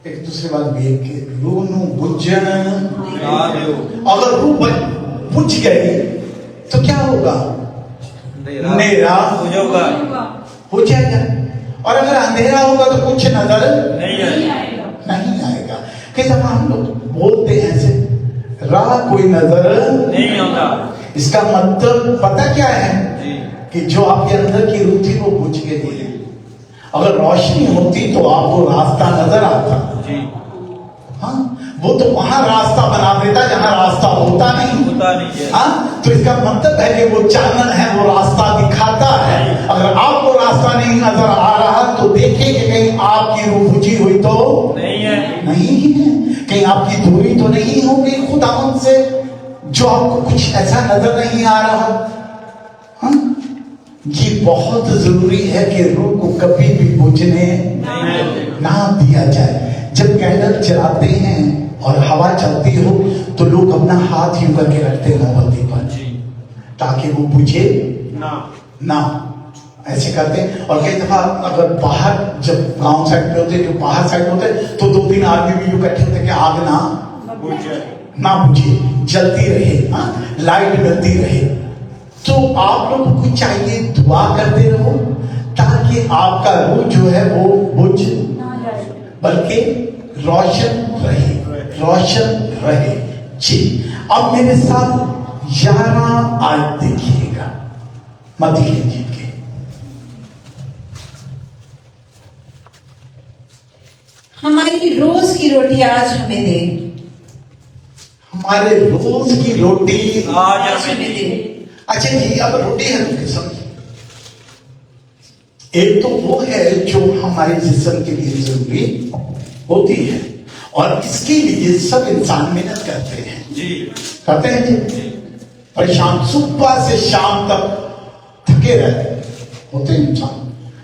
एक दूसरे बात भी कि रूह नु बुझन, आ दियो अगर रूह बुझ गई तो क्या होगा, अंधेरा हो जाएगा। हो जाएगा। और अगर अंधेरा होगा तो कुछ नजर नहीं है। नहीं आएगा। कई दफा हम लोग बोलते हैं ऐसे, राह कोई नजर नहीं आता। इसका मतलब पता क्या है जी कि जो आपके अंदर की रूह थी वो बुझ गई। अगर रोशनी होती तो आपको रास्ता नजर आता। जी हाँ, वो तो वहां रास्ता बना देता जहां रास्ता होता नहीं। होता नहीं है। हाँ, तो इसका मतलब है कि वो चानन है, वो रास्ता दिखाता है। अगर आपको रास्ता नहीं नजर आ रहा तो देखिए कि कहीं आपकी रूह बुझी हुई तो नहीं है। नहीं है, कहीं आपकी दूरी तो नहीं होगी खुदावंद से, जो आपको कुछ ऐसा नजर नहीं आ रहा। हाँ, ये बहुत जरूरी है कि रूह को कभी भी बुझने ना दिया जाए। जब कैंडल जलाते हैं और हवा चलती हो तो लोग अपना हाथ यूं करके रखते हैं मोमबत्ती पर, जी ताकि वो बुझे ना ऐसे करते हैं। और कई दफा अगर बाहर जब गांव साइड पे होते, जो बाहर साइड होते, तो 2-3 आदमी भी जो इकट्ठे होते कि आग ना बुझे, जलती रहे, हाँ, लाइट मिलती रहे। तो आप लोगों को चाहिए दुआ करते रहो ताकि आपका रूह जो है वो बुझ बल्कि रोशन रहे जी। अब मेरे साथ 11 आयत देखिएगा, मत्ती के इंजील के। हमारी रोज की रोटी आज हमें दे। हमारे रोज की रोटी आज आज हमें हमें दे। अच्छा जी, अब रोटी है दो किस्म की। एक तो वो है जो हमारे जिस्म के लिए जरूरी होती है, और इसके लिए सब इंसान मेहनत करते हैं। जी करते हैं जी, परेशान सुबह से शाम तक थके रहते होते हैं इंसान,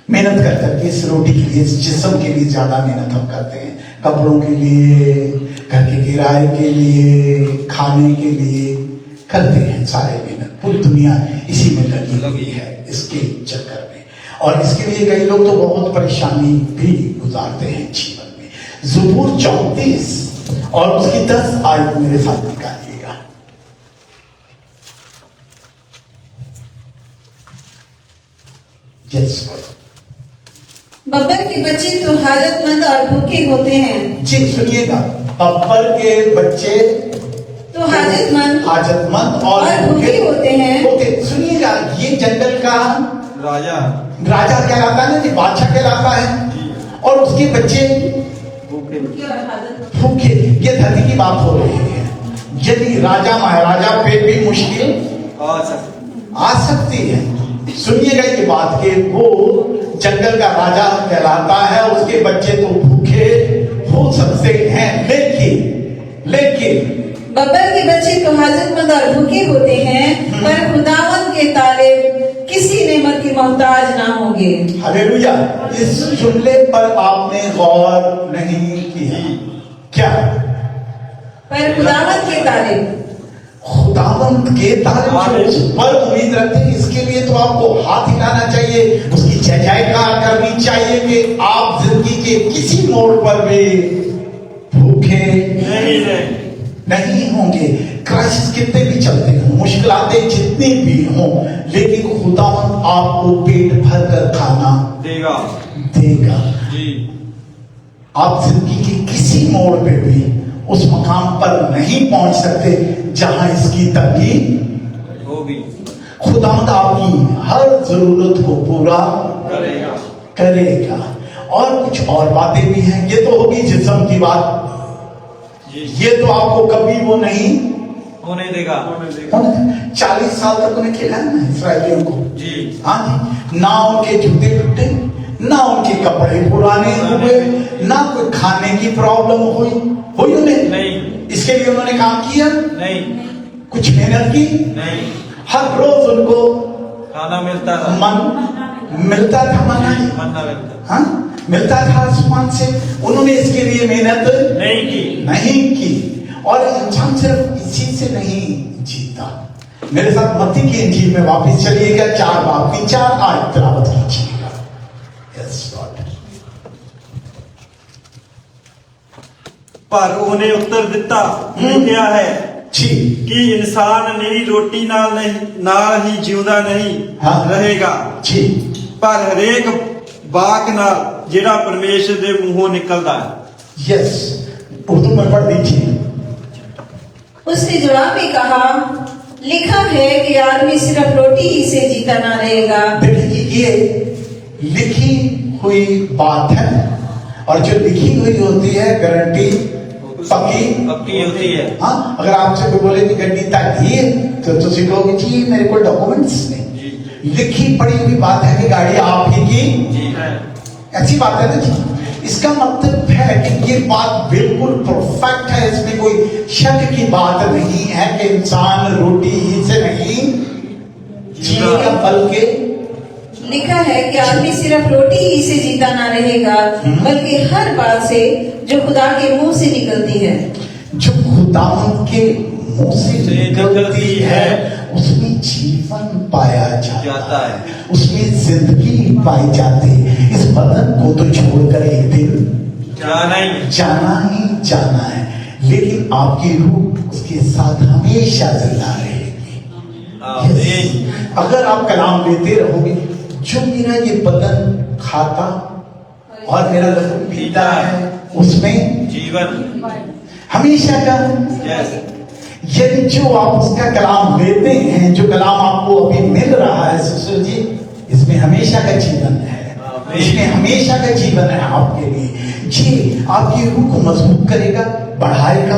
मेहनत कर करके इस रोटी के लिए, इस जिस्म के लिए ज्यादा मेहनत हम करते हैं। कपड़ों के लिए, घर के किराए के लिए, खाने के लिए करते हैं सारे मेहनत। पूरी दुनिया इसी में लगी हुई है, इसके चक्कर में। और इसके लिए कई लोग तो बहुत परेशानी भी गुजारते हैं जीवन में। ज़बूर 34 और उसकी 10 आयत मेरे साथ निकालिएगा। यस, बब्बर के बच्चे तो हाजतमंद और भूखे होते हैं। जी सुनिएगा, बब्बर के बच्चे तो हाजतमंद और भूखे होते हैं। होते। सुनिएगा, ये जंगल का राजा राजा कहलाता है ना जी, बादशाह कहलाता है, और उसके बच्चे भूखे भूखे। ये धरती की बात हो रही है। यदि राजा महाराजा पे भी मुश्किल आ सकती है। सुनिएगा ये बात कि वो जंगल का राजा कहलाता है, उसके बच्चे तो भूखे हो सकते हैं, लेकिन बब्बर के बच्चे तो हाजतमंद और भूखे होते हैं, पर खुदावंद के तालिब किसी नेमत की मोहताज ना होंगे। हालेलुया। इस जुमले पर आपने गौर नहीं किया क्या? पर खुदावंद के तालिब, खुदावंत के तारीफ जो पर उम्मीद रखते हैं, इसके लिए तो आपको हाथ हिलाना चाहिए, उसकी जय जयकार करनी चाहिए कि आप जिंदगी के किसी मोड़ पर भी भूखे नहीं होंगे। क्राइसिस कितने भी चलते हों, मुश्किलातें जितनी भी हों, लेकिन खुदावंत आपको पेट भर कर खाना देगा। जी, आप जिंदगी के किसी मोड़ पे भी उस मकाम पर नहीं पहुंच सकते जहां इसकी तंगी होगी। खुदावंद आपकी हर जरूरत को पूरा करेगा। और कुछ और बातें भी हैं। ये तो होगी जिस्म की बात, ये तो आपको कभी वो नहीं होने देगा। 40 साल तक उन्हें खिलाया ना इसराइलियों को जी। हाँ जी, ना उनके जूते टूटे, ना उनके कपड़े पुराने हुए, ना कोई खाने की प्रॉब्लम हुई उन्हें नहीं। इसके लिए उन्होंने काम किया नहीं, कुछ मेहनत की नहीं, हर रोज उनको खाना मिलता था, मिलता था, मना मन्ना मिलता हाँ मिलता था आसमान से। उन्होंने इसके लिए मेहनत नहीं की। और इंसान सिर्फ इसी से नहीं जीता। मेरे साथ मत्ती की इंजील में वापस चलिएगा, 4 बाब की 4 आयत तिलावत कीजिएगा। Yes God. पर उन्हें उत्तर दिता, लिखिया है जी कि इंसान निरी रोटी नाल ही जिਉਂਦਾ नहीं रहेगा, जी, पर हरेक वाक नाल ਜਿਹੜਾ परमेश्वर ਦੇ ਮੂੰਹੋਂ ਨਿਕਲਦਾ है। यस, उर्दू में पढ़ दीजिए। उसने जवाब में कहा, लिखा है कि आदमी सिर्फ रोटी ही से जीता ना रहेगा। देखिए, ये लिखी हुई बात है, और जो लिखी हुई होती है गारंटी पक्की होती है। हाँ, अगर आपसे कोई बोले कि गड्डी ताकि है तो तुम कहोगे जी मेरे को डॉक्यूमेंट्स नहीं। लिखी पड़ी हुई बात है कि गाड़ी आप ही की, अच्छी बात है ना जी। इसका मतलब है कि ये बात बिल्कुल परफेक्ट है, इसमें कोई शक की बात नहीं है कि इंसान रोटी ही से नहीं जिएगा, बल्कि लिखा है कि आदमी सिर्फ रोटी ही से जीता ना रहेगा, बल्कि हर बात से जो खुदा के मुंह से निकलती है। जो खुदा के मुंह से निकलती है उसमें जीवन पाया जाता है, उसमें जिंदगी पाई जाती है। इस बदन को तो छोड़कर एक दिन जाना ही जाना है, लेकिन आपकी रूह उसके साथ हमेशा जिंदा रहेगी। अगर आप कलाम लेते रहोगे, जो मेरा ये बदन खाता और मेरा लहू पीता है उसमें जीवन हमेशा का। यदि जो आप उसका कलाम लेते हैं, जो कलाम आपको अभी मिल रहा है ससुर जी, इसमें हमेशा का जीवन है। इसमें हमेशा का जीवन है आपके लिए। ये आपकी रूह को मजबूत करेगा, बढ़ाएगा,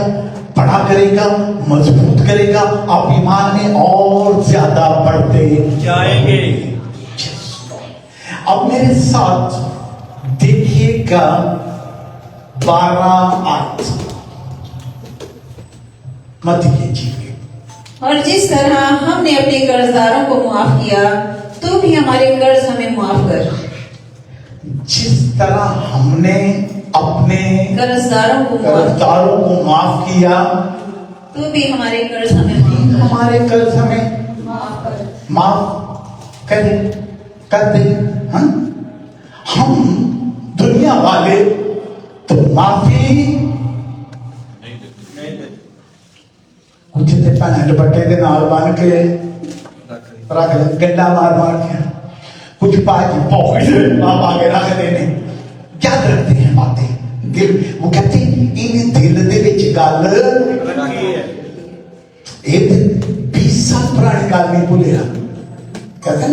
बड़ा करेगा, मजबूत करेगा। आप ईमान में और ज्यादा बढ़ते जाएंगे। अब मेरे साथ देखिएगा 12 आयत मत कीजिए। और जिस तरह हमने अपने कर्जदारों को माफ किया, तू भी हमारे कर्ज हमें माफ कर। जिस तरह हमने अपने कर्जदारों को कर्जदारों को माफ किया, तू भी हमारे कर्ज हमें माफ कर। हमारे कर्ज हमें माफ कर दे। हाँ? हम दुनिया वाले तो माफी कुछ दुपट्टे के नाल बन के रख गड्ढा मार के कुछ पाके पॉकेट आगे रख देने, याद रखते हैं बातें दिल। वो कहते इन दिल दे विच गल एक 20 साल पुरानी गल नहीं भूलेगा। कहते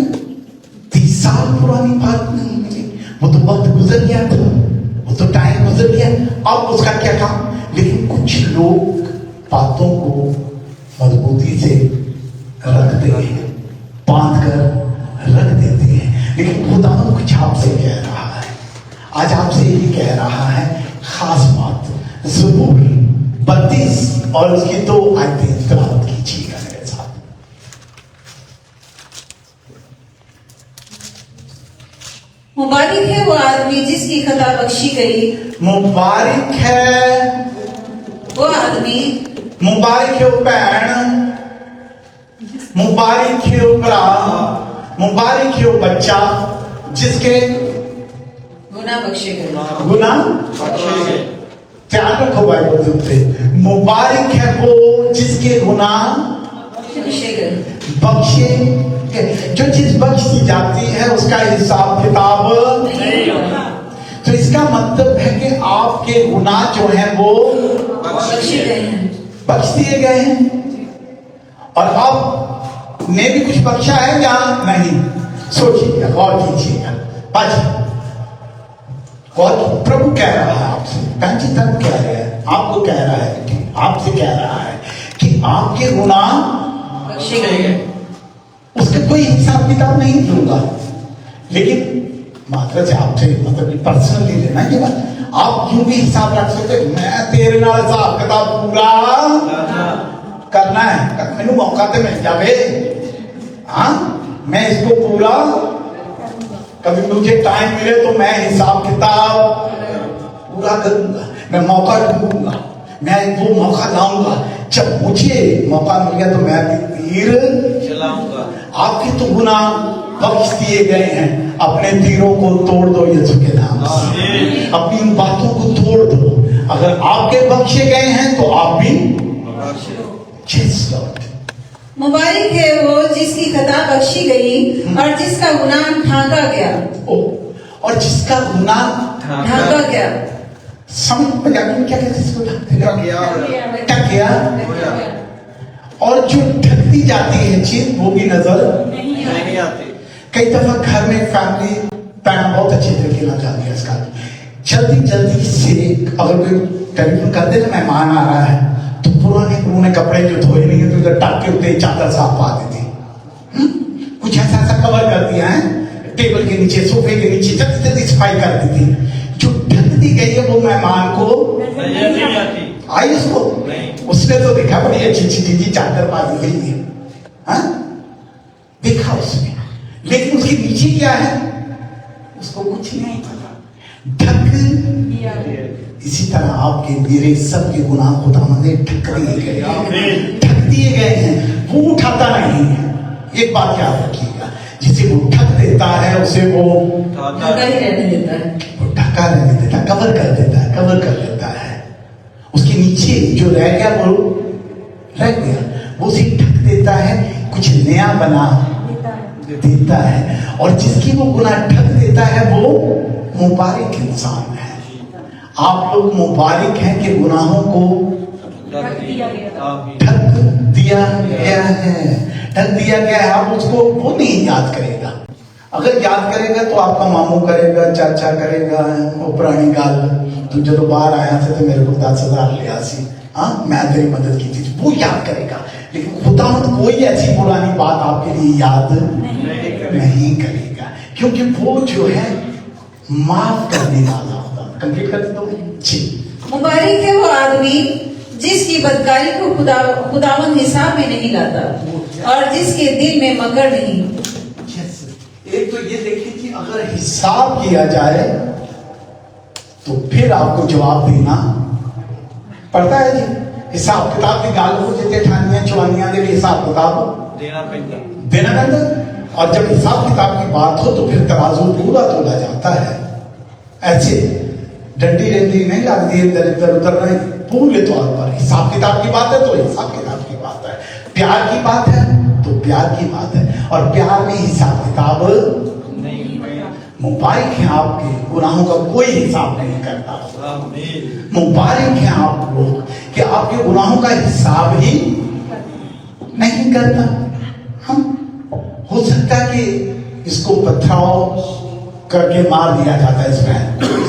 30 साल पुरानी बात नहीं मिली, वो तो वक्त गुजर गया था, वो तो टाइम गुजर गया, अब उसका क्या काम। लेकिन कुछ लोग बातों को मजबूती से रखते हैं, बांध कर रख देते हैं। लेकिन खुदा कुछ आपसे कह रहा है, आज आपसे ही कह रहा है खास बात। ज़बूर 32 और उसकी 2 आयतें तिलावत कीजिएगा मेरे साथ। मुबारक है वो आदमी जिसकी खता बख्शी गई। मुबारक है वो आदमी, मुबारक है वो भैन, मुबारक है वो भरा, मुबारक है वो बच्चा जिसके गुनाह बख्शे गए। गुनाह ध्यान रखो बाइबल के उत्ते। मुबारक है वो जिसके गुनाह बख्शे गए। बख्शे गए। जो चीज बख्श दी जाती है उसका हिसाब किताब नहीं होगा। तो इसका मतलब है कि आपके गुनाह जो हैं वो बख्शे गए हैं। बख्श दिए गए हैं। और अब ने भी कुछ बख्शा है या नहीं, सोचिएगा, गौर कीजिएगा। और प्रभु कह रहा है आपसे, जी तब कह रहे हैं, आपको कह रहा है कि आपसे कह रहा है कि आपके गुनाह बख्शे गए। उसका कोई हिसाब किताब नहीं दूंगा। लेकिन मात्र से आपसे मतलब पर्सनली लेना ये बात, आप क्यों भी हिसाब रख सकते, मैं तेरे नाल हिसाब किताब पूरा करना है, मैंने मौका तो मिल जावे। हाँ, मैं इसको पूरा, कभी मुझे टाइम मिले तो मैं हिसाब किताब पूरा करूंगा, मैं मौका ढूंढूंगा, मैं वो मौका लाऊंगा। जब मुझे मौका मिल गया तो मैं भी तीर चलाऊंगा। आपके तो गुनाह बख्श दिए गए हैं। अपने तीरों को तोड़ दो यीशु के नाम से, अपनी इन बातों को तोड़ दो। अगर आपके बख्शे गए हैं तो आप भी मुबारक है वो जिसकी खता बख्शी गई और जिसका गुनाह ढांका गया। और जिसका गुनाह ढांका गया। समझ पंजाबी में क्या कहते हैं इसको? ढक गया। और जो ढकती जाती है चीज वो भी नजर नहीं आती। कई दफा घर में फैमिली पैन बहुत अच्छे तरीके से जाती है इसका। जल्दी से अगर कोई टेलीफोन कर दे ना मेहमान आ रहा है तो पुराने कपड़े जो धोए नहीं है तो टक के उत्ते चादर साफ पा देती, कुछ ऐसा कवर कर दिया है, टेबल के नीचे, सोफे के नीचे जल्दी सफाई कर दी थी। जो ढक दी गई है वो मेहमान को नहीं आती। आई उसको नहीं। उसने तो देखा बड़ी अच्छी चीज चादर पा दी गई है, हाँ? देखा उसने, लेकिन उसके नीचे क्या है उसको कुछ नहीं पता। ढक इसी तरह आपके मेरे सबके गुनाह खुदा ने ढक दिए गए हैं, ढक दिए गए हैं। वो उठाता नहीं है। एक बात याद रखिएगा, जिसे वो ढक देता है उसे वो ढका ही रहने देता है। वो ढका रहने देता, कवर कर देता है, कवर कर देता है। उसके नीचे जो रह गया वो रह गया, वो उसे ढक देता है, कुछ नया बना देता है। और जिसकी वो गुनाह ढक देता है वो मुबारक इंसान है। आप लोग मुबारक हैं कि गुनाहों को ढक दिया गया है, ढक दिया गया है। आप उसको वो नहीं याद करेगा। अगर याद करेगा तो आपका मामू करेगा, चाचा करेगा, वो पुरानी गाल तू जो बाहर आया था तो मेरे को 10,000 लिया सी, हाँ मैं तेरी मदद की थी, वो याद करेगा। लेकिन खुदावंद कोई ऐसी पुरानी बात आपके लिए याद नहीं करेगा, क्योंकि वो जो है माफ करने वाला होगा। कंप्लीट कर दो जी। मुबारक है वो आदमी जिसकी बदकारी को खुदावंद हिसाब में नहीं लाता और जिसके दिल में मकर नहीं। एक तो ये देखिए कि अगर हिसाब किया जाए तो फिर आपको जवाब देना पड़ता है जी। हिसाब किताब की गाल को जितने ठानियां चुवानियां दे हिसाब किताब देना पैदा। और जब हिसाब किताब की बात हो तो फिर तराजू पूरा तोला जाता है। ऐसे डंडी डंडी नहीं लगती है इधर इधर उधर नहीं, पूरे तौर पर हिसाब किताब की बात है तो हिसाब किताब की बात है, प्यार की बात है तो प्यार की बात है, और प्यार में हिसाब किताब नहीं। मुबारक है आपके गुनाहों का कोई हिसाब नहीं करता। मुबारक है आप लोग कि आपके गुनाहों का हिसाब ही नहीं करता। हम हो सकता है कि इसको पथराव करके मार दिया जाता है, इस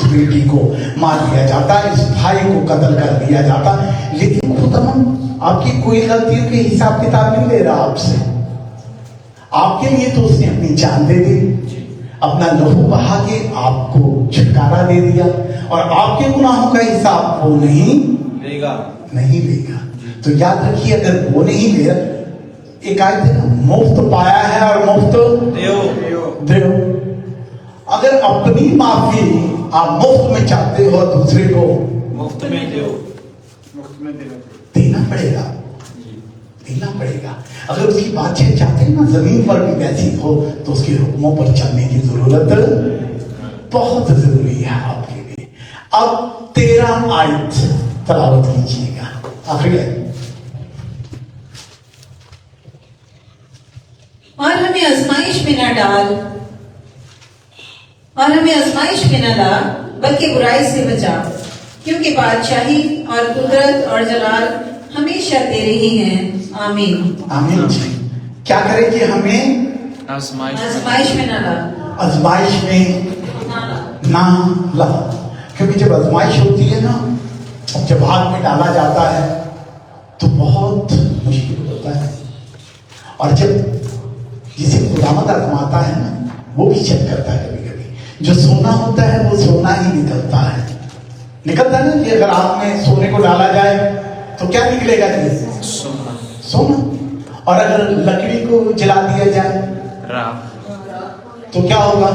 बेटी को मार दिया जाता, इस भाई को कत्ल कर दिया जाता, लेकिन खुदावंद आपकी कोई गलतियों के हिसाब किताब नहीं ले रहा आपसे। आपके लिए तो उसने अपनी जान दे दी, अपना लहू बहा के आपको छुटकारा दे दिया, और आपके गुनाहों का हिसाब वो नहीं लेगा। तो याद रखिए, अगर वो नहीं ले रहा, एक आयत है ना, मुफ्त पाया है और मुफ्त दो। अगर अपनी माफी आप मुफ्त में चाहते हो, दूसरे को मुफ्त में देना पड़ेगा। अगर उसकी बातचीत चाहते हैं ना जमीन पर भी वैसी हो, तो उसके हुक्मों पर चलने की जरूरत बहुत जरूरी है आपके लिए। अब 13 आयत तलावत कीजिएगा, आखिरी आयत। और हमें आजमाइश में न डाल, बल्कि बुराई से बचा, क्योंकि बादशाही और कुदरत और जलाल हमेशा तेरे ही हैं। आमीन। आमीन जी। क्या करें कि हमें आजमाइश में न डाल, आजमाइश में ना ला, क्योंकि जब आजमाइश होती है ना, जब आग में डाला जाता है तो बहुत मुश्किल होता है, और जब जिसे खुदावंद आजमाता है ना, वो भी चेक करता है। कभी कभी जो सोना होता है वो सोना ही निकलता है ना, कि अगर आग में सोने को डाला जाए तो क्या निकलेगा जी? सोना। और अगर लकड़ी को जला दिया जाए तो क्या होगा?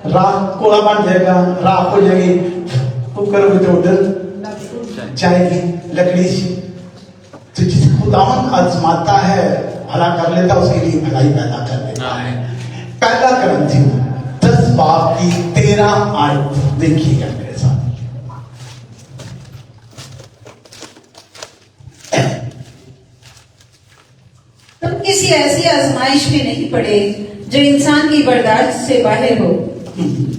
राख, कोला बन जाएगा, राख हो जाएगी, करोगे तो उधर जाएगी लकड़ी से। तो जिसे खुदावंद आजमाता है, भला कर लेता, उसके लिए भलाई पैदा कर देता है। पहला कुरिन्थियों 10 बाब की 13 आयत देखिएगा मेरे साथ। तुम किसी ऐसी आजमाइश में नहीं पड़े जो इंसान की बर्दाश्त से बाहर हो,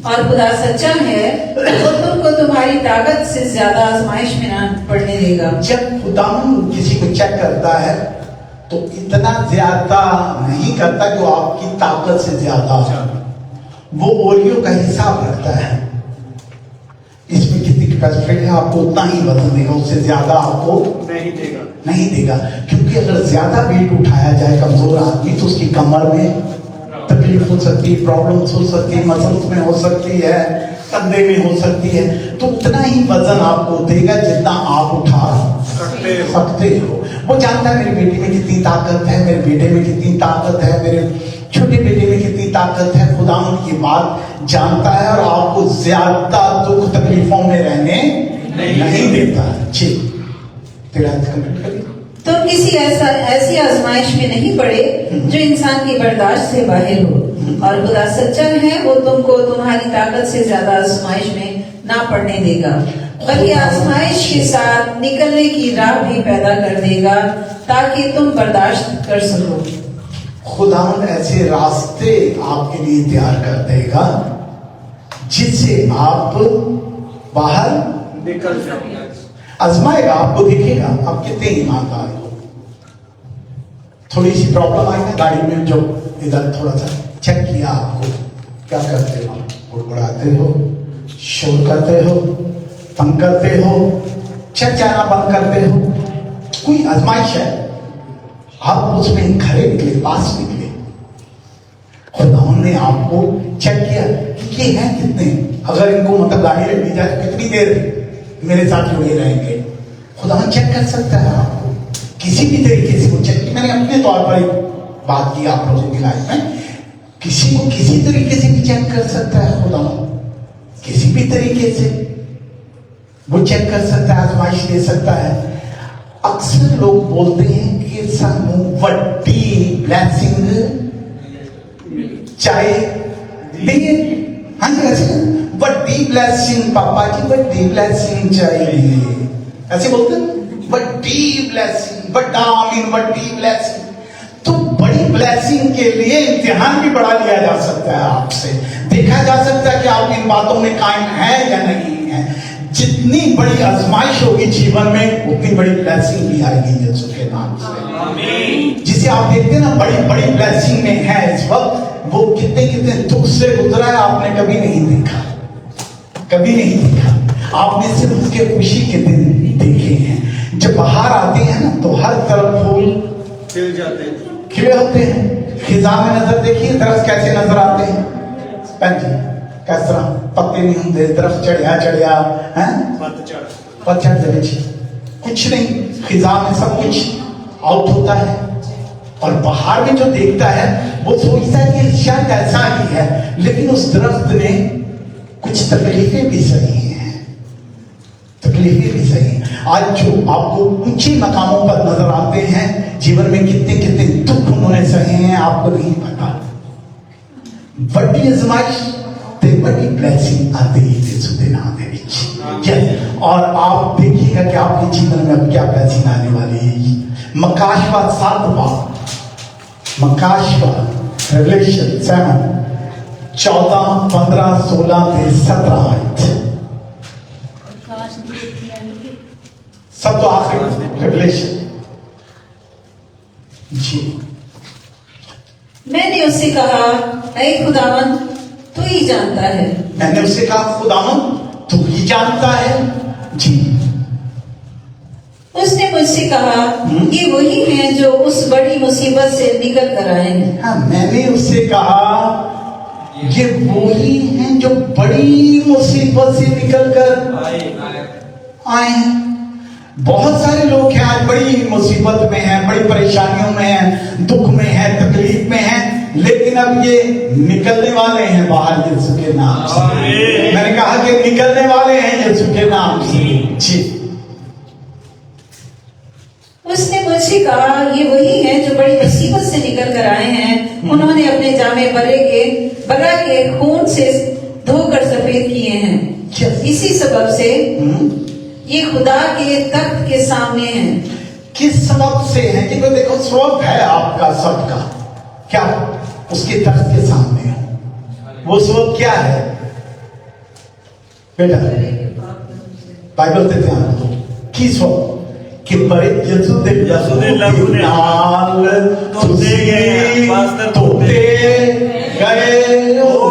और खुदा सच्चा है, वो तुमको तुम्हारी ताकत से ज्यादा आजमाइश में ना पड़ने देगा। जब खुदावंद किसी को चेक करता है तो इतना ज्यादा नहीं करता कि वो आपकी ताकत से ज्यादा हो। वो ओरियो का हिसाब रखता है, इसमें कितनी कैपेसिटी है, आपको उतना ही वजन देगा, उससे ज्यादा आपको नहीं देगा। क्योंकि अगर ज्यादा वेट उठाया जाए कमजोर आदमी, तो उसकी कमर में तकलीफ हो सकती है, प्रॉब्लम्स हो सकती है, मसल्स में हो सकती है, कंधे में हो सकती है। तो उतना ही वजन आपको देगा जितना आप उठा सकते हो। वो जानता है मेरी बेटी में कितनी ताकत है, मेरे बेटे में कितनी ताकत है, मेरे छोटे बेटे में कितनी ताकत है। खुदावंद ये बात जानता है और आपको ज्यादा दुख तकलीफों में रहने नहीं देता है। ठीक, तुम किसी ऐसी आजमाइश में नहीं पड़े जो इंसान की बर्दाश्त से बाहर हो, और खुदा सच्चा है, वो तुमको तुम्हारी ताकत से ज्यादा आजमाइश में ना पड़ने देगा, बल्कि आजमाइश के साथ निकलने की राह भी पैदा कर देगा, ताकि तुम बर्दाश्त कर सको। खुदावंद ऐसे रास्ते आपके लिए तैयार कर देगा जिससे आप बाहर निकल जाएंगे। आजमाएगा, आपको दिखेगा आप कितने ईमानदार हो। थोड़ी सी प्रॉब्लम आई ना गाड़ी में, जो इधर थोड़ा सा चेक किया आपको, क्या करते हो? उड़ाते हो, शोर करते हो, तंग करते हो, चेक जाना बंद करते हो। कोई आजमाइश है, आप उसमें खड़े निकले, पास निकले, खुदा ने आपको चेक किया कि ये हैं कितने, अगर इनको मतलब गाड़ी ले ली जाए कितनी देर मेरे साथ जुड़े रहेंगे। खुदा चेक कर सकता है आपको किसी भी तरीके से। वो चेक, मैंने अपने तौर पर एक बात की आप लोगों की लाइफ में, किसी को किसी तरीके से भी चेक कर सकता है खुदा, किसी भी तरीके से वो चेक कर सकता है, आजमाइश दे सकता है। अक्सर लोग बोलते हैं कि सानू वड्डी ब्लेसिंग चाहिए, हाँ जी ऐसे, वड्डी ब्लेसिंग पापा जी, वड्डी ब्लेसिंग चाहिए, ऐसे बोलते हैं, वड्डी ब्लेसिंग, बड़ा आमीन, वड्डी ब्लेसिंग। तो बड़ी ब्लेसिंग के लिए इम्तिहान भी बढ़ा लिया जा सकता है आपसे, देखा जा सकता है कि आप इन बातों में कायम है या नहीं है। जितनी बड़ी आजमाइश होगी जीवन में, उतनी बड़ी ब्लेसिंग भी आएगी यीशु के नाम से। जिसे आप देखते हैं ना बड़ी बड़ी ब्लेसिंग में है इस वक्त, वो कितने कितने दुख से गुजरा है आपने कभी नहीं देखा, कभी नहीं देखा। आपने सिर्फ उसके खुशी के दिन देखे हैं। जब बाहर आते हैं ना तो हर तरफ फूल खिल जाते हैं, खिले होते हैं। खिजा में नजर देखिए, दरख्त कैसे नजर आते हैं, जी किस तरह पत्ते नहीं होंगे, दरख्त चढ़िया चढ़िया है, पतझड़ दे विच कुछ नहीं, खिजा में सब कुछ आउट होता है। और बाहर में जो देखता है वो सोचता है कि शायद ऐसा ही है, लेकिन उस दरख्त में कुछ तकलीफें भी सही हैं, तकलीफें भी सही हैं। आज जो आपको ऊंचे मकामों पर नजर आते हैं, जीवन में कितने कितने दुख उन्होंने सहे हैं आपको नहीं पता। बड़ी आजमाइश ते बड़ी ब्लेसिंग आती है यीशु के नाम में। और आप देखिएगा कि आपके जीवन में अब क्या ब्लेसिंग आने वाली है। मकाशवा 7 बार, मकाशवा रेवलेशन 7 14, 15, 16 से 17 आयत, सब तो आखिरी रेवलेशन जी। मैंने उससे कहा, ऐ खुदावन तू ही जानता है। मैंने उससे कहा, खुदावन तू ही जानता है जी। उसने मुझसे कहा, ये वही हैं जो उस बड़ी मुसीबत से निकल कर आए हैं। हाँ, मैंने उससे कहा ये वही हैं जो बड़ी मुसीबत से निकल कर आए हैं। बहुत सारे लोग हैं आज बड़ी मुसीबत में हैं, बड़ी परेशानियों में हैं, दुख में हैं, तकलीफ में हैं, लेकिन अब ये निकलने वाले हैं बाहर यीशु के नाम से। मैंने कहा कि निकलने वाले हैं यीशु के नाम से जी। उसने मुझसे कहा, ये वही हैं जो बड़ी मुसीबत से निकल कर आए हैं। उन्होंने अपने जामे बरा के खून से धोकर सफेद किए हैं। इसी सबब से ये खुदा के तख्त के सामने हैं। किस सबब से है? कि देखो सबब है आपका सबका, क्या उसके तख्त के सामने है। वो सबब क्या है बेटा? बाइबल से ध्यान दो की सबब कि बड़े यीशु दे लहू दे नाल तुसी धोते गए हो।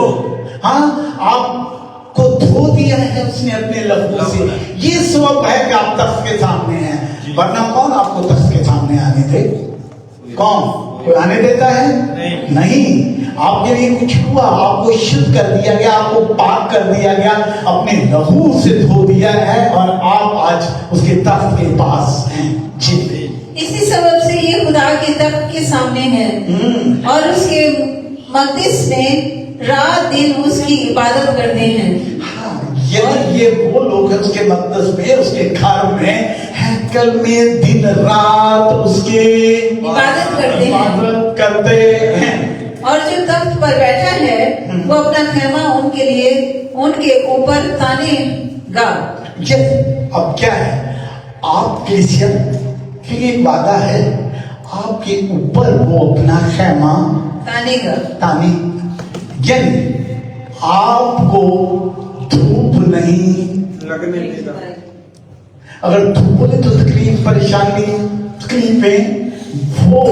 हाँ, आपको धो दिया है उसने अपने लहू से। ये सबब है कि आप तख्त के सामने हैं, वरना कौन आपको तख्त के सामने आने दे? कौन? कोई आने देता है? नहीं। आपके लिए कुछ हुआ, आपको शुद्ध कर दिया गया, आपको पाक कर दिया गया, अपने लहू से धो दिया है और आप आज उसके तख्त के पास हैं जी। इसी सबब से ये खुदा के तख्त के सामने है और उसके मकदस में रात दिन उसकी इबादत करते हैं। ये वो लोग हैं उसके मकदस में, उसके घर में, हैकल में दिन रात उसके इबादत करते हैं। और जो तख्त पर बैठा है वो अपना खैमा उनके लिए उनके ऊपर तानेगा। अब क्या है, आप क्रिश्चियन के लिए एक वादा है, आपके ऊपर वो अपना खैमा तानेगा। ताने यानी आपको धूप नहीं लगने देगा। अगर धूप बोले तो तकलीफ, परेशानी, तकलीफें वो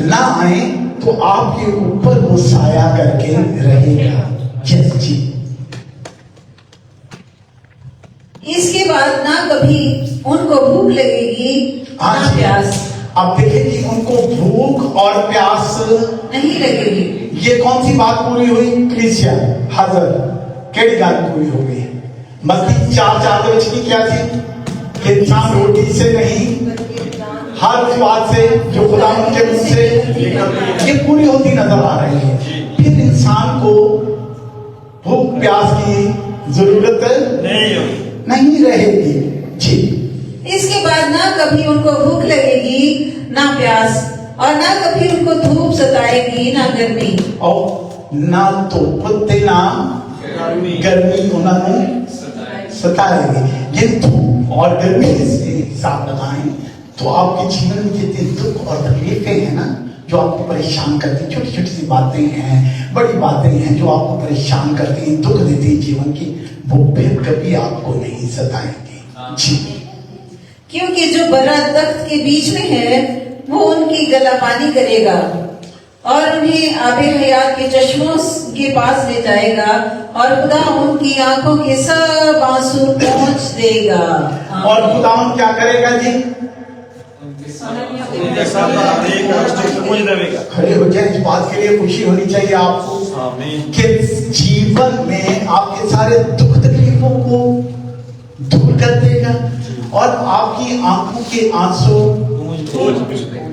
ना आए, तो आपके ऊपर वो साया करके रहेगा। यस जी। इसके बाद ना कभी उनको भूख लगेगी ना आज प्यास अब देखिए कि उनको भूख और प्यास नहीं लगेगी। ये कौन सी बात पूरी हुई? कलीसिया हाजर केड़ी बात पूरी हो गई? मत्ती 4:4 की क्या थी कि इंसान रोटी से नहीं हर उस बात से जो खुदा के मुंह से ये पूरी होती नजर आ रही है। फिर इंसान को भूख प्यास की जरूरत नहीं रहेगी। जी। इसके बाद ना कभी उनको भूख लगेगी ना प्यास, और ना कभी उनको धूप सताएगी ना गर्मी। और ना धुप ते ना गर्मी उन्होंने सताएगी। ये धूप और गर्मी से हिसाब लगाएं तो आपके जीवन में जितने दुख और तकलीफें हैं ना, जो आपको परेशान करती हैं, छोटी छोटी सी बातें हैं, बड़ी बातें हैं जो आपको परेशान करती हैं, दुख देती हैं जीवन की, वो फिर कभी आपको नहीं सताएंगी। जी। क्योंकि जो बड़ा तख्त के बीच में है वो उनकी गलापानी करेगा और उन्हें आबे हयात के चश्मों के पास ले जाएगा, और खुदा उनकी आंखों के सब आंसू पोंछ देगा। और खुदा क्या करेगा जी? खड़े हो जाए। इस बात के लिए खुशी होनी चाहिए आपको कि जीवन में आपके सारे दुख तकलीफों को दूर कर देगा और आपकी आंखों के आंसू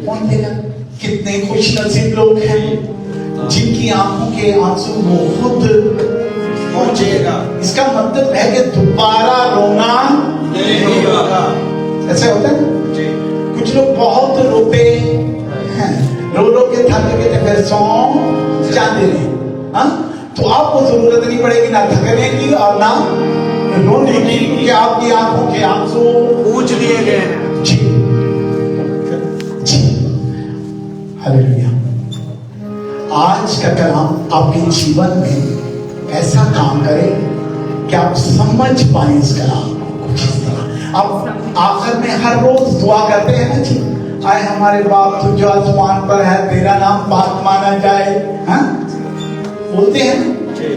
कौन देगा? कितने खुश नसीब लोग हैं जिनकी आंखों के आंसू वो खुद पहुंचेगा। इसका मतलब है कि दोबारा रोना नहीं होगा। ऐसे होता है। कुछ लोग बहुत रोते हैं, रो रो के थक गए थे, फिर सौ जाते रहे। तो आपको जरूरत नहीं पड़ेगी ना थकने की और ना रोने की, क्योंकि आपकी आंखों के आंसू पूछ लिए गए हैं। जी जी, हालेलुया। आज का कलाम आपके जीवन में ऐसा काम करे कि आप समझ पाए इस कलाम को कुछ इस तरह। अब आखिर में हर रोज दुआ करते हैं ना जी, आए हमारे बाप तू जो आसमान पर है, तेरा नाम पाक माना जाए, हाँ बोलते हैं।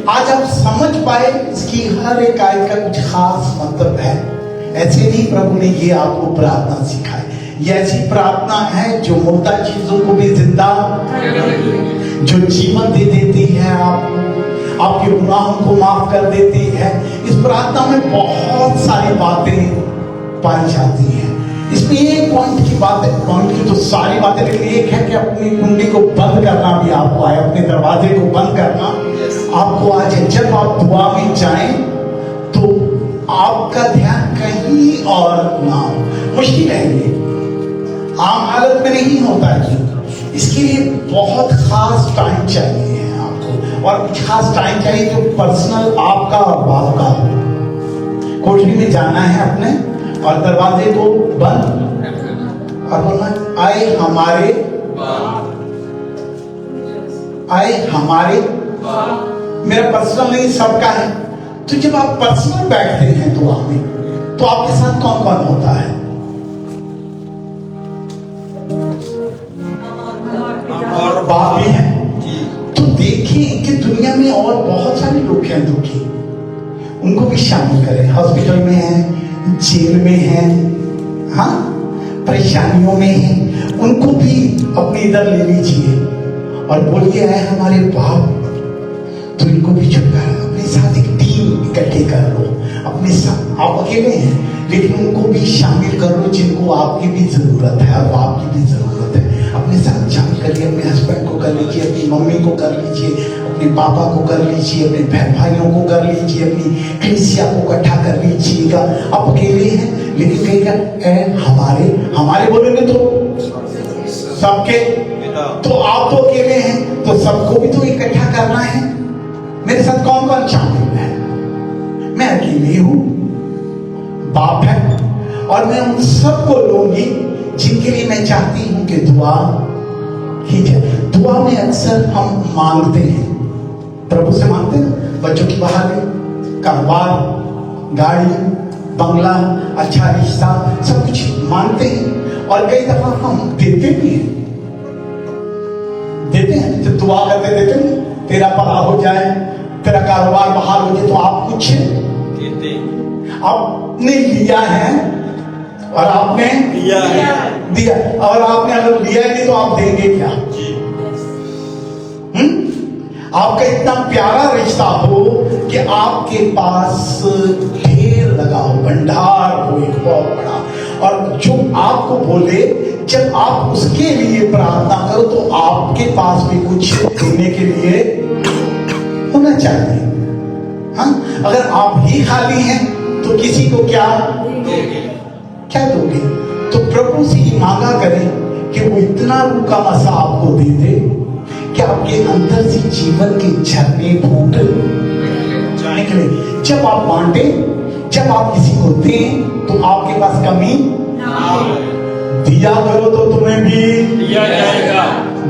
आज आप समझ पाए इसकी हर एक आयत का कुछ खास मतलब है। ऐसे नहीं प्रभु ने ये आपको प्रार्थना सिखाई। ये ऐसी प्रार्थना है जो मुर्दा चीजों को भी जिंदा, जो जीवन दे देती है, आपको आपके गुनाहों को माफ कर देती है। इस प्रार्थना में बहुत सारी बातें पाई जाती हैं। इसमें एक पॉइंट की बात है, पॉइंट की तो सारी बातें, लेकिन एक है कि अपनी कुंडी को बंद करना भी आपको आए, अपने दरवाजे को बंद करना आपको आज है। जब आप दुआ में जाएं तो आपका ध्यान कहीं और ना हो। मुश्किल है ये, आम हालत में नहीं होता है। इसके लिए बहुत खास टाइम चाहिए है आपको, और कुछ खास टाइम चाहिए जो पर्सनल आपका और बाप का। कोठरी में जाना है अपने और दरवाजे को बंद और बोलना, आए हमारे मेरा पर्सनल नहीं, सबका है। तो जब आप पर्सनल बैठते हैं दुआ में तो आपके साथ कौन कौन होता है? और बाप भी है। तो देखिए कि दुनिया में और बहुत सारे लोग हैं दुखी, उनको भी शामिल करें। हॉस्पिटल में है, जेल में है, हाँ परेशानियों में है, उनको भी अपने इधर ले लीजिए और बोलिए, है हमारे बाप, तो इनको भी छुटकारा। अपने साथ एक टीम इकट्ठी कर लो, अपने साथ। आप अकेले हैं लेकिन उनको भी शामिल कर लो जिनको आपकी भी जरूरत है और आपकी भी जरूरत है। अपने साथ शामिल करिए, अपने हस्बैंड को कर लीजिए, अपनी मम्मी को कर लीजिए, अपने पापा को कर लीजिए, अपने बहन भाइयों को कर लीजिए, अपनी कलीसिया को इकट्ठा कर लीजिएगा। आप अकेले हैं लेकिन कहेगा, हमारे बोलेंगे तो सबके, तो आप तो अकेले हैं तो सबको भी तो इकट्ठा करना है। मेरे साथ कौन कौन शामिल है? मैं अकेले हूं, बाप है, और मैं उन सबको लूंगी जिनके लिए मैं चाहती हूं कि दुआ की जाए। दुआ में अक्सर हम मांगते हैं, प्रभु से मांगते हैं, बच्चों की बहाली, कारोबार, गाड़ी, बंगला, अच्छा रिश्ता, सब कुछ मांगते हैं। और कई दफा हम देते भी हैं, देते हैं दुआ करते थे तुम, तेरा भला हो जाए, तेरा कारोबार बहाल हो जाए, तो आप कुछ आपने लिया है और आपने दिया, और आपने अगर लिया ही नहीं तो आप देंगे क्या? आपका इतना प्यारा रिश्ता हो कि आपके पास ढेर लगा हो, भंडार हो एक बहुत बड़ा, और जो आपको बोले जब आप उसके लिए प्रार्थना करो तो आपके पास भी कुछ देने के लिए होना चाहिए। हाँ, अगर आप ही खाली हैं तो किसी को क्या दोगे? तो प्रभु से ही मांगा करें कि वो इतना रूखा मसा आपको दे दे कि आपके अंदर से जीवन के झरने फूट निकले। जब आप बांटे, जब आप किसी को दें तो आपके पास कमी दिया करो तो तुम्हें भी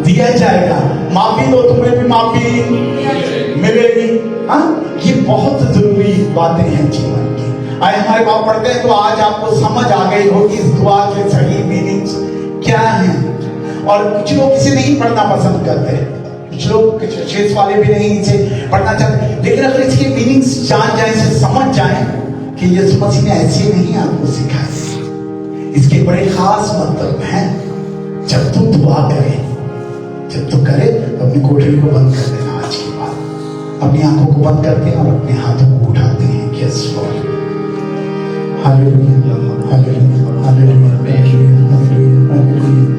दिया जाएगा, माफी दो तुम्हें भी माफी मिलेगी। हाँ, ये बहुत जरूरी बातें हैं जीवन की। आज हमारे बाप पढ़ते हैं तो आज आपको समझ आ गई होगी इस दुआ के सही मीनिंग्स क्या हैं। और कुछ लोग इसे नहीं पढ़ना पसंद करते, कुछ लोग शेष वाले भी नहीं इसे पढ़ना चाहते, लेकिन अगर इसके मीनिंग्स जान जाए, इसे समझ जाए कि यीशु मसीह ने ऐसे नहीं आपको सिखाए, इसके बड़े खास मतलब हैं। जब तुम दुआ करे, जब तुम करे तो अपनी कोठरी को बंद कर देना, आज के बाद अपनी आंखों को बंद करते हैं और अपने हाथों को उठाते हैं। Yes Lord, hallelujah, hallelujah, hallelujah, hallelujah, hallelujah.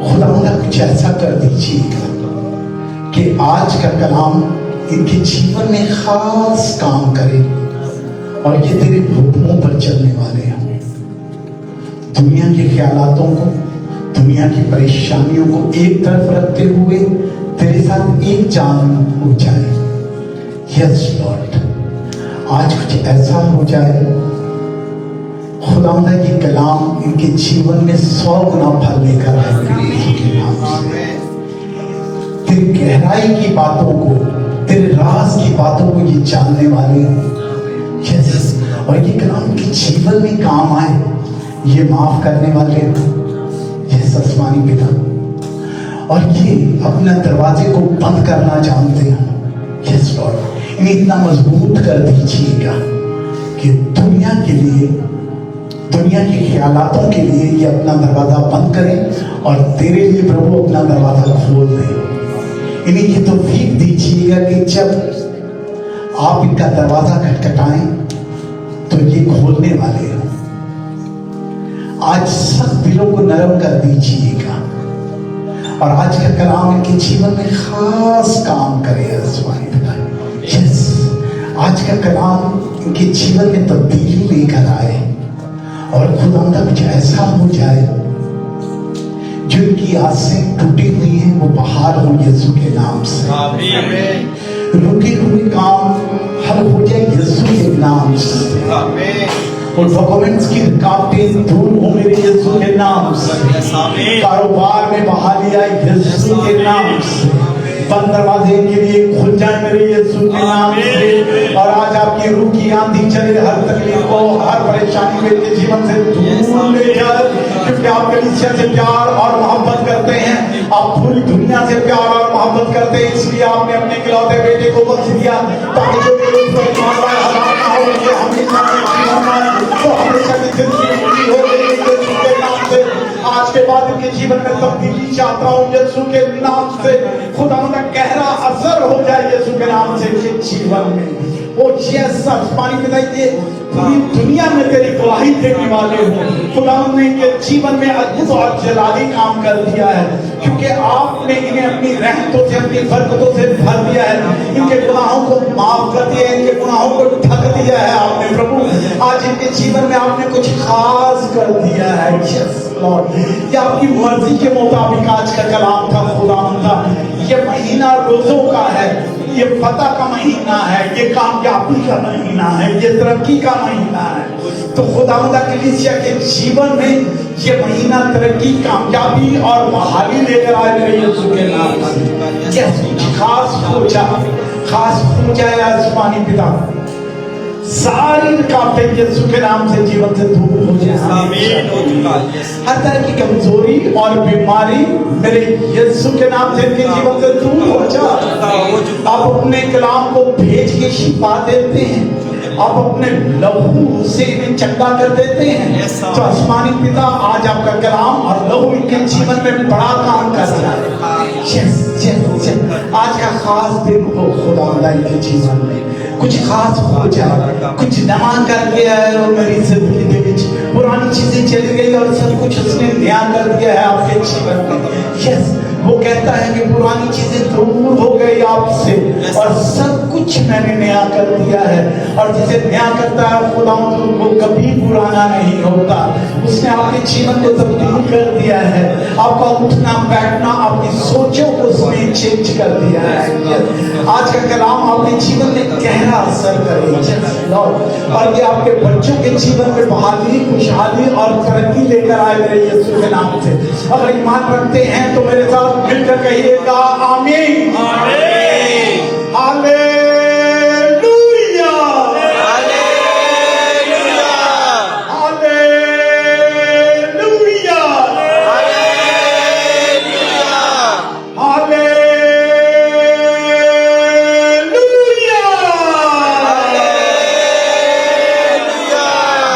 खुदा कुछ ऐसा कर दीजिएगा कि आज का कलाम इनके जीवन में खास काम करे और ये तेरे हुक्मों पर चलने वाले हैं। दुनिया के ख्यालातों को, दुनिया की परेशानियों को एक तरफ रखते हुए तेरे साथ एक जान हो जाए। यस लॉर्ड, आज कुछ ऐसा हो जाए खुदावंद ये कलाम इनके जीवन में 100 गुना फल लेकर आए यीशु के नाम से। तेरी गहराई की बातों को, तेरे राज की बातों को ये जानने वाले हैं। यस, और ये कलाम इनके जीवन में काम आए, ये माफ करने वाले हैं। यस आसमानी पिता, और ये अपने दरवाजे को बंद करना जानते हैं। यस लॉर्ड, इन्हें इतना मजबूत कर दीजिएगा कि दुनिया के लिए, दुनिया के ख्यालातों के लिए ये अपना दरवाजा बंद करें और तेरे लिए प्रभु अपना दरवाजा खोल दे। इन्हें ये तौफीक दीजिएगा कि जब आप इनका दरवाजा खटखटाएं तो ये खोलने वाले हो। आज सब दिलों को नरम कर दीजिएगा और आज का कलाम इनके जीवन में खास काम करे। यस, आज का कलाम इनके जीवन में तब्दीली लेकर आए और खुदा कुछ ऐसा हो जाए जो इनकी आसें टूटी हुई हैं वो बाहर हो यीशु के नाम से। रुके हुए काम हल हो जाए यीशु के नाम से। और डॉक्यूमेंट्स की रुकावटें दूर हो मेरे यीशु के नाम से। कारोबार में बहाली आई यीशु के नाम से। बंद दरवाजे के लिए खुल जाए मेरे यीशु के नाम से। और आज आपकी रूह की आंधी चले, हर तकलीफ को, हर परेशानी को इनके जीवन से दूर ले जाए, क्योंकि आप कलीसिया से प्यार और मोहब्बत करते हैं, आप पूरी दुनिया से प्यार और मोहब्बत करते हैं, इसलिए आपने अपने इकलौते बेटे को बख्श दिया ताकि जो हमेशा की जिंदगी पूरी हो गई यीशु के नाम से। आज के बाद इनके जीवन में तब्दीली चाहता हूँ यीशु के नाम से। खुदा का गहरा असर हो जाए यीशु के नाम से इनके जीवन में। वो पानी पिताइए पूरी दुनिया में तेरी गवाही देने वाले हो। खुदा ने इनके जीवन में अद्भुत और जलाली काम कर दिया है, क्योंकि आपने इन्हें अपनी रहमतों से, अपनी बरकतों से भर दिया है। इनके गुनाहों को माफ कर दिया है, इनके गुनाहों को ढक दिया है आपने प्रभु। आज इनके जीवन में आपने कुछ खास कर दिया है। यस लॉर्ड, ये आपकी मर्जी के मुताबिक आज का कलाम था खुदा। ये महीना रोजों का है, ये फतह का महीना है, ये कामयाबी का महीना है, ये तरक्की का महीना है। तो खुदावंद कलीसिया के जीवन में ये महीना तरक्की, कामयाबी और बहाली लेकर आए मेरे यीशु के नाम से। खास हो जाए आसमानी पिता, सारी रुकावटें यीशु के नाम से जीवन से दूर हो जाए। आमीन हो चुका यस हर तरह की कमजोरी और बीमारी मेरे यीशु के नाम से इनके जीवन से दूर हो जाए। हो चुका आप अपने कलाम को भेज के शिफा देते हैं, आप अपने लहू से इन्हें चंगा कर देते हैं। Yes, sir. तो आसमानी पिता आज आपका कलाम और लहू इनके जीवन में बड़ा काम कर रहा है। Yes, yes, yes. आज का खास दिन हो खुदा के जीवन में कुछ खास हो जाए, कुछ नया कर दिया है वो मेरी जिंदगी के बीच, पुरानी चीजें चली गई और सब कुछ उसने नया कर दिया है आपके जीवन में। यस, वो कहता है कि पुरानी चीजें दूर हो गई आपसे और सब कुछ मैंने नया कर दिया है। और जिसे नया करता है खुदा वो कभी पुराना नहीं होता। उसने आपके जीवन को तब्दील कर दिया है, आपका उठना बैठना, आपकी सोचों को उसने चेंज कर दिया है। आज का कलाम आपके जीवन में गहरा असर करेगा और ये आपके बच्चों के जीवन में बहाली, खुशहाली और तरक्की लेकर आए मेरे यीशु के नाम से। अगर ईमान रखते हैं तो मेरे साथ मिलकर कहिएगा आमीन। आमीन हालेलुया हालेलुया हालेलुया हालेलुया।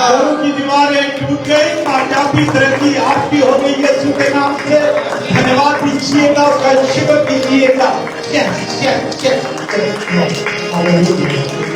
घरों की दीवारें टूट गई, कामयाबी तरक्की आपकी हो गई यीशु के नाम से। धन्यवाद दीजिएगा, उसका शुक्र कीजिएगा। Yes, yes, yes, yes, yes. Hallelujah.